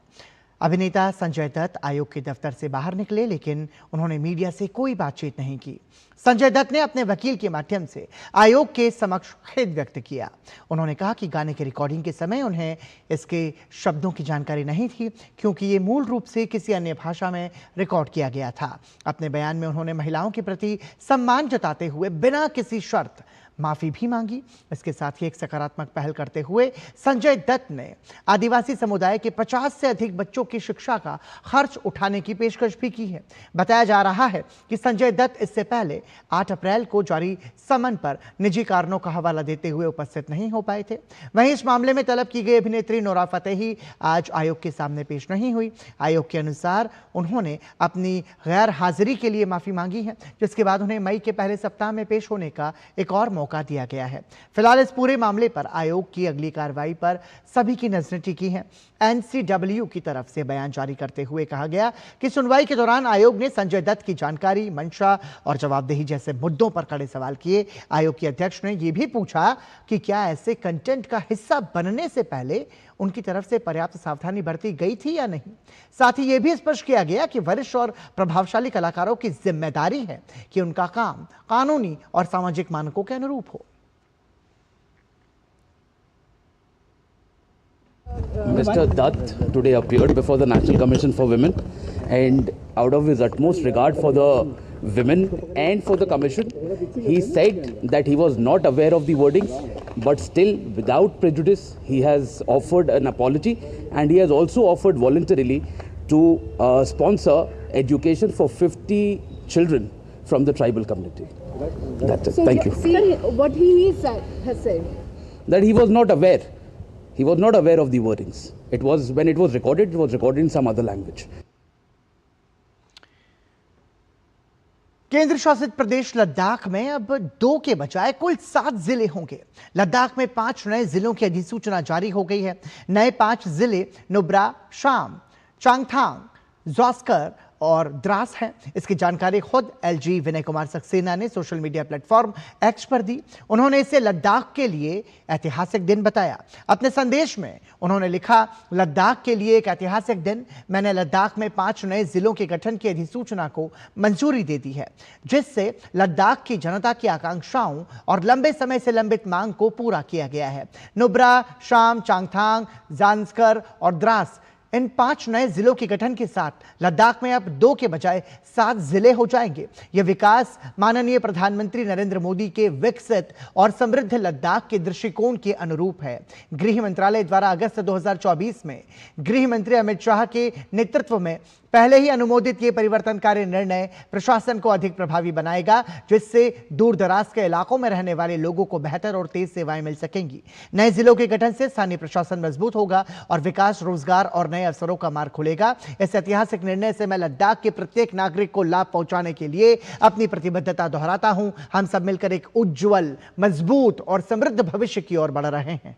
S1: अभिनेता संजय दत्त आयोग के दफ्तर से बाहर निकले, लेकिन उन्होंने मीडिया से कोई बातचीत नहीं की। संजय दत्त ने अपने वकील के माध्यम से आयोग के समक्ष खेद व्यक्त किया। उन्होंने कहा कि गाने की रिकॉर्डिंग के समय उन्हें इसके शब्दों की जानकारी नहीं थी, क्योंकि ये मूल रूप से किसी अन्य भाषा में रिकॉर्ड किया गया था। अपने बयान में उन्होंने महिलाओं के प्रति सम्मान जताते हुए बिना किसी शर्त माफी भी मांगी। इसके साथ ही एक सकारात्मक पहल करते हुए संजय दत्त ने आदिवासी समुदाय के 50 से अधिक बच्चों की शिक्षा का खर्च उठाने की पेशकश भी की है। बताया जा रहा है कि संजय दत्त इससे पहले 8 अप्रैल को जारी समन पर निजी कारणों का हवाला देते हुए उपस्थित नहीं हो पाए थे। वहीं इस मामले में तलब की गई अभिनेत्री नोरा फतेही आज आयोग के सामने पेश नहीं हुई। आयोग के अनुसार उन्होंने अपनी गैर हाजिरी के लिए माफी मांगी है, जिसके बाद उन्हें मई के पहले सप्ताह में पेश होने का एक और मौका दिया गया है। फिलहाल इस पूरे मामले पर आयोग की अगली कार्रवाई पर सभी की नजरें टिकी हैं। एनसीडब्ल्यू की तरफ से बयान जारी करते हुए कहा गया कि सुनवाई के दौरान आयोग ने संजय दत्त की जानकारी, मंशा और जवाबदेही जैसे मुद्दों पर कड़े सवाल किए। आयोग के अध्यक्ष ने यह भी पूछा कि क्या ऐसे कंटेंट का हिस्सा बनने से पहले उनकी तरफ से पर्याप्त सावधानी बरती गई थी या नहीं। साथ ही यह भी स्पष्ट किया गया कि वरिष्ठ और प्रभावशाली कलाकारों की जिम्मेदारी है कि उनका काम कानूनी और सामाजिक मानकों के अनुरूप हो।
S6: Mr. Dutt today appeared before the National Commission for Women, and out of his utmost regard for the women and for the commission, he said that he was not aware of the wordings, but still without prejudice he has offered an apology, and he has also offered voluntarily to sponsor education for 50 children from the tribal community. That's it. Thank you.
S7: See, what he has said.
S6: That he was not aware. He was not aware of the wordings. It was, when it was recorded in some other language.
S1: केंद्र शासित प्रदेश लद्दाख में अब 2 के बजाय कुल 7 जिले होंगे। लद्दाख में 5 नए जिलों की अधिसूचना जारी हो गई है। नए 5 जिले नुब्रा, शाम, चांगथांग, ज़ॉस्कर और द्रास हैं। इसकी जानकारी खुद एलजी विनय कुमार सक्सेना ने सोशल मीडिया प्लेटफॉर्म एक्स पर दी। उन्होंने इसे लद्दाख के लिए ऐतिहासिक दिन बताया। अपने संदेश में उन्होंने लिखा, लद्दाख के लिए एक ऐतिहासिक दिन। मैंने लद्दाख में 5 नए जिलों के गठन की अधिसूचना को मंजूरी दे दी है, जिससे लद्दाख की जनता की आकांक्षाओं और लंबे समय से लंबित मांग को पूरा किया गया है। नुब्रा, शाम, चांगथांग, ज़ांस्कर और द्रास, इन 5 नए जिलों के गठन के साथ लद्दाख में अब 2 के बजाय 7 जिले हो जाएंगे। यह विकास माननीय प्रधानमंत्री नरेंद्र मोदी के विकसित और समृद्ध लद्दाख के दृष्टिकोण के अनुरूप है। गृह मंत्रालय द्वारा अगस्त 2024 में गृह मंत्री अमित शाह के नेतृत्व में पहले ही अनुमोदित ये परिवर्तनकारी निर्णय प्रशासन को अधिक प्रभावी बनाएगा, जिससे दूर दराज के इलाकों में रहने वाले लोगों को बेहतर और तेज सेवाएं मिल सकेंगी। नए जिलों के गठन से स्थानीय प्रशासन मजबूत होगा और विकास, रोजगार और नए अवसरों का मार्ग खुलेगा। इस ऐतिहासिक निर्णय से मैं लद्दाख के प्रत्येक नागरिक को लाभ पहुंचाने के लिए अपनी प्रतिबद्धता दोहराता हूं। हम सब मिलकर एक उज्जवल, मजबूत और समृद्ध भविष्य की ओर बढ़ रहे हैं।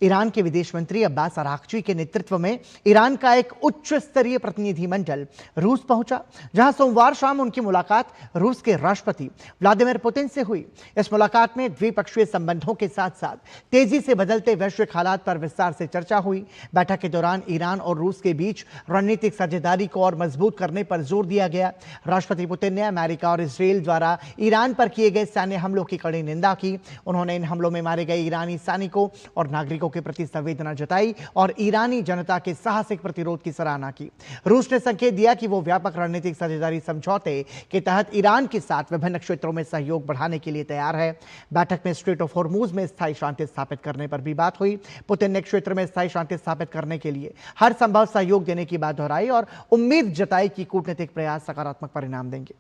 S1: ईरान के विदेश मंत्री अब्बास अराक्ची के नेतृत्व में ईरान का एक उच्च स्तरीय प्रतिनिधिमंडल रूस पहुंचा, जहां सोमवार शाम उनकी मुलाकात रूस के राष्ट्रपति व्लादिमीर पुतिन से हुई। इस मुलाकात में द्विपक्षीय संबंधों के साथ साथ तेजी से बदलते वैश्विक हालात पर विस्तार से चर्चा हुई। बैठक के दौरान ईरान और रूस के बीच रणनीतिक साझेदारी को और मजबूत करने पर जोर दिया गया। राष्ट्रपति पुतिन ने अमेरिका और इसराइल द्वारा ईरान पर किए गए सैन्य हमलों की कड़ी निंदा की। उन्होंने इन हमलों में मारे गए ईरानी सैनिकों और नागरिकों के प्रति संवेदना जताई और ईरानी जनता के साहसिक प्रतिरोध की सराहना की। रूस ने संकेत दिया कि वो व्यापक रणनीतिक साझेदारी समझौते के तहत ईरान के साथ विभिन्न क्षेत्रों में सहयोग बढ़ाने के लिए तैयार है। बैठक में स्ट्रेट ऑफ हॉर्मुज में स्थायी शांति स्थापित करने पर भी बात हुई। पुतिन ने क्षेत्र में स्थायी शांति स्थापित करने के लिए हर संभव सहयोग देने की बात दोहराई और उम्मीद जताई कि कूटनीतिक प्रयास सकारात्मक परिणाम देंगे।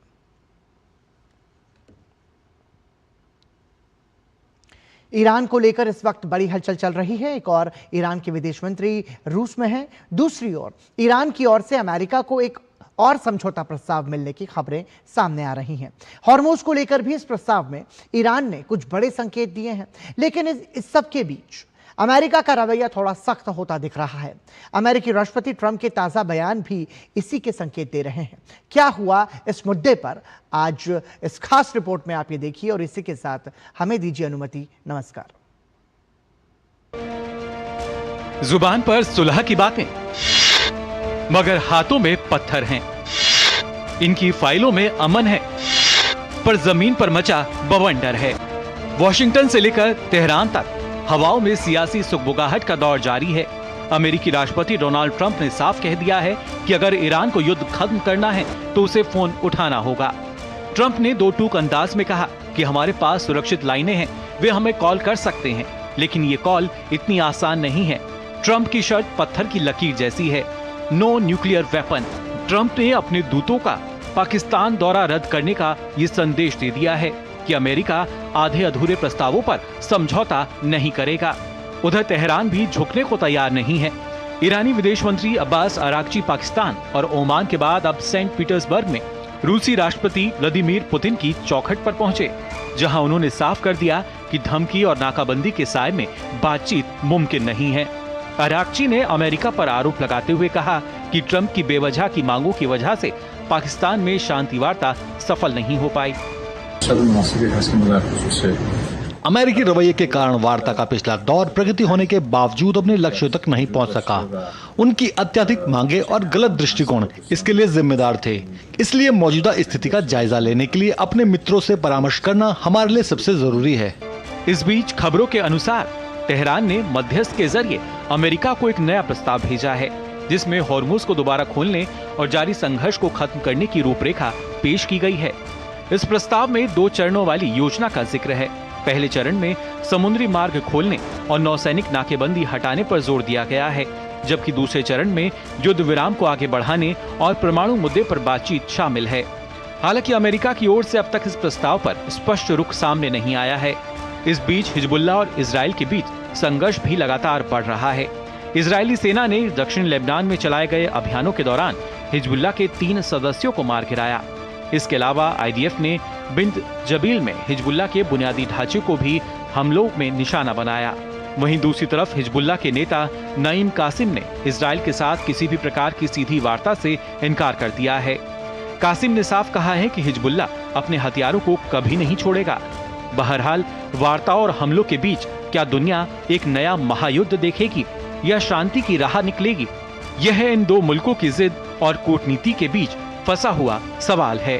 S1: ईरान को लेकर इस वक्त बड़ी हलचल चल रही है। एक और ईरान के विदेश मंत्री रूस में हैं, दूसरी ओर ईरान की ओर से अमेरिका को एक और समझौता प्रस्ताव मिलने की खबरें सामने आ रही हैं। हॉर्मुज को लेकर भी इस प्रस्ताव में ईरान ने कुछ बड़े संकेत दिए हैं, लेकिन इस सब के बीच अमेरिका का रवैया थोड़ा सख्त होता दिख रहा है। अमेरिकी राष्ट्रपति ट्रंप के ताजा बयान भी इसी के संकेत दे रहे हैं। क्या हुआ इस मुद्दे पर आज इस खास रिपोर्ट में आप ये देखिए और इसी के साथ हमें दीजिए अनुमति। नमस्कार।
S13: जुबान पर सुलह की बातें, मगर हाथों में पत्थर हैं। इनकी फाइलों में अमन है, पर जमीन पर मचा बवंडर है। वॉशिंगटन से लेकर तेहरान तक हवाओं में सियासी सुगबुगाहट का दौर जारी है। अमेरिकी राष्ट्रपति डोनाल्ड ट्रंप ने साफ कह दिया है कि अगर ईरान को युद्ध खत्म करना है तो उसे फोन उठाना होगा। ट्रंप ने दो टूक अंदाज में कहा कि हमारे पास सुरक्षित लाइनें हैं, वे हमें कॉल कर सकते हैं, लेकिन ये कॉल इतनी आसान नहीं है। ट्रंप की शर्त पत्थर की लकीर जैसी है, नो न्यूक्लियर वेपन। ट्रंप ने अपने दूतों का पाकिस्तान दौरा रद्द करने का ये संदेश दे दिया है कि अमेरिका आधे अधूरे प्रस्तावों पर समझौता नहीं करेगा। उधर तेहरान भी झुकने को तैयार नहीं है। ईरानी विदेश मंत्री अब्बास अराक्ची पाकिस्तान और ओमान के बाद अब सेंट पीटर्सबर्ग में रूसी राष्ट्रपति व्लादिमीर पुतिन की चौखट पर पहुंचे, जहां उन्होंने साफ कर दिया कि धमकी और नाकाबंदी के साए में बातचीत मुमकिन नहीं है। अराक्ची ने अमेरिका पर आरोप लगाते हुए कहा कि ट्रंप की बेवजह की मांगों की वजह से पाकिस्तान में शांति वार्ता सफल नहीं हो पाई।
S4: अमेरिकी रवैये के कारण वार्ता का पिछला दौर प्रगति होने के बावजूद अपने लक्ष्यों तक नहीं पहुंच सका। उनकी अत्यधिक मांगे और गलत दृष्टिकोण इसके लिए जिम्मेदार थे। इसलिए मौजूदा स्थिति का जायजा लेने के लिए अपने मित्रों से परामर्श करना हमारे लिए सबसे जरूरी है।
S13: इस बीच खबरों के अनुसार तेहरान ने मध्यस्थ के जरिए अमेरिका को एक नया प्रस्ताव भेजा है, जिसमें हॉर्मुज को दोबारा खोलने और जारी संघर्ष को खत्म करने की रूपरेखा पेश की गई है। इस प्रस्ताव में 2 चरणों वाली योजना का जिक्र है। पहले चरण में समुद्री मार्ग खोलने और नौसैनिक नाकेबंदी हटाने पर जोर दिया गया है, जबकि दूसरे चरण में युद्ध विराम को आगे बढ़ाने और परमाणु मुद्दे पर बातचीत शामिल है। हालांकि अमेरिका की ओर से अब तक इस प्रस्ताव पर स्पष्ट रुख सामने नहीं आया है। इस बीच हिजबुल्लाह और इजराइल के बीच संघर्ष भी लगातार बढ़ रहा है। इजरायली सेना ने दक्षिण लेबनान में चलाए गए अभियानों के दौरान हिजबुल्लाह के 3 सदस्यों को मार गिराया। इसके अलावा आईडीएफ ने बिंत जबील में हिजबुल्लाह के बुनियादी ढांचे को भी हमलों में निशाना बनाया। वहीं दूसरी तरफ हिजबुल्लाह के नेता नईम कासिम ने इजराइल के साथ किसी भी प्रकार की सीधी वार्ता से इनकार कर दिया है। कासिम ने साफ कहा है कि हिजबुल्लाह अपने हथियारों को कभी नहीं छोड़ेगा। बहरहाल वार्ता और हमलों के बीच क्या दुनिया एक नया महायुद्ध देखेगी या शांति की राह निकलेगी? यह इन 2 मुल्कों की जिद और कूटनीति के बीच फंसा हुआ सवाल है।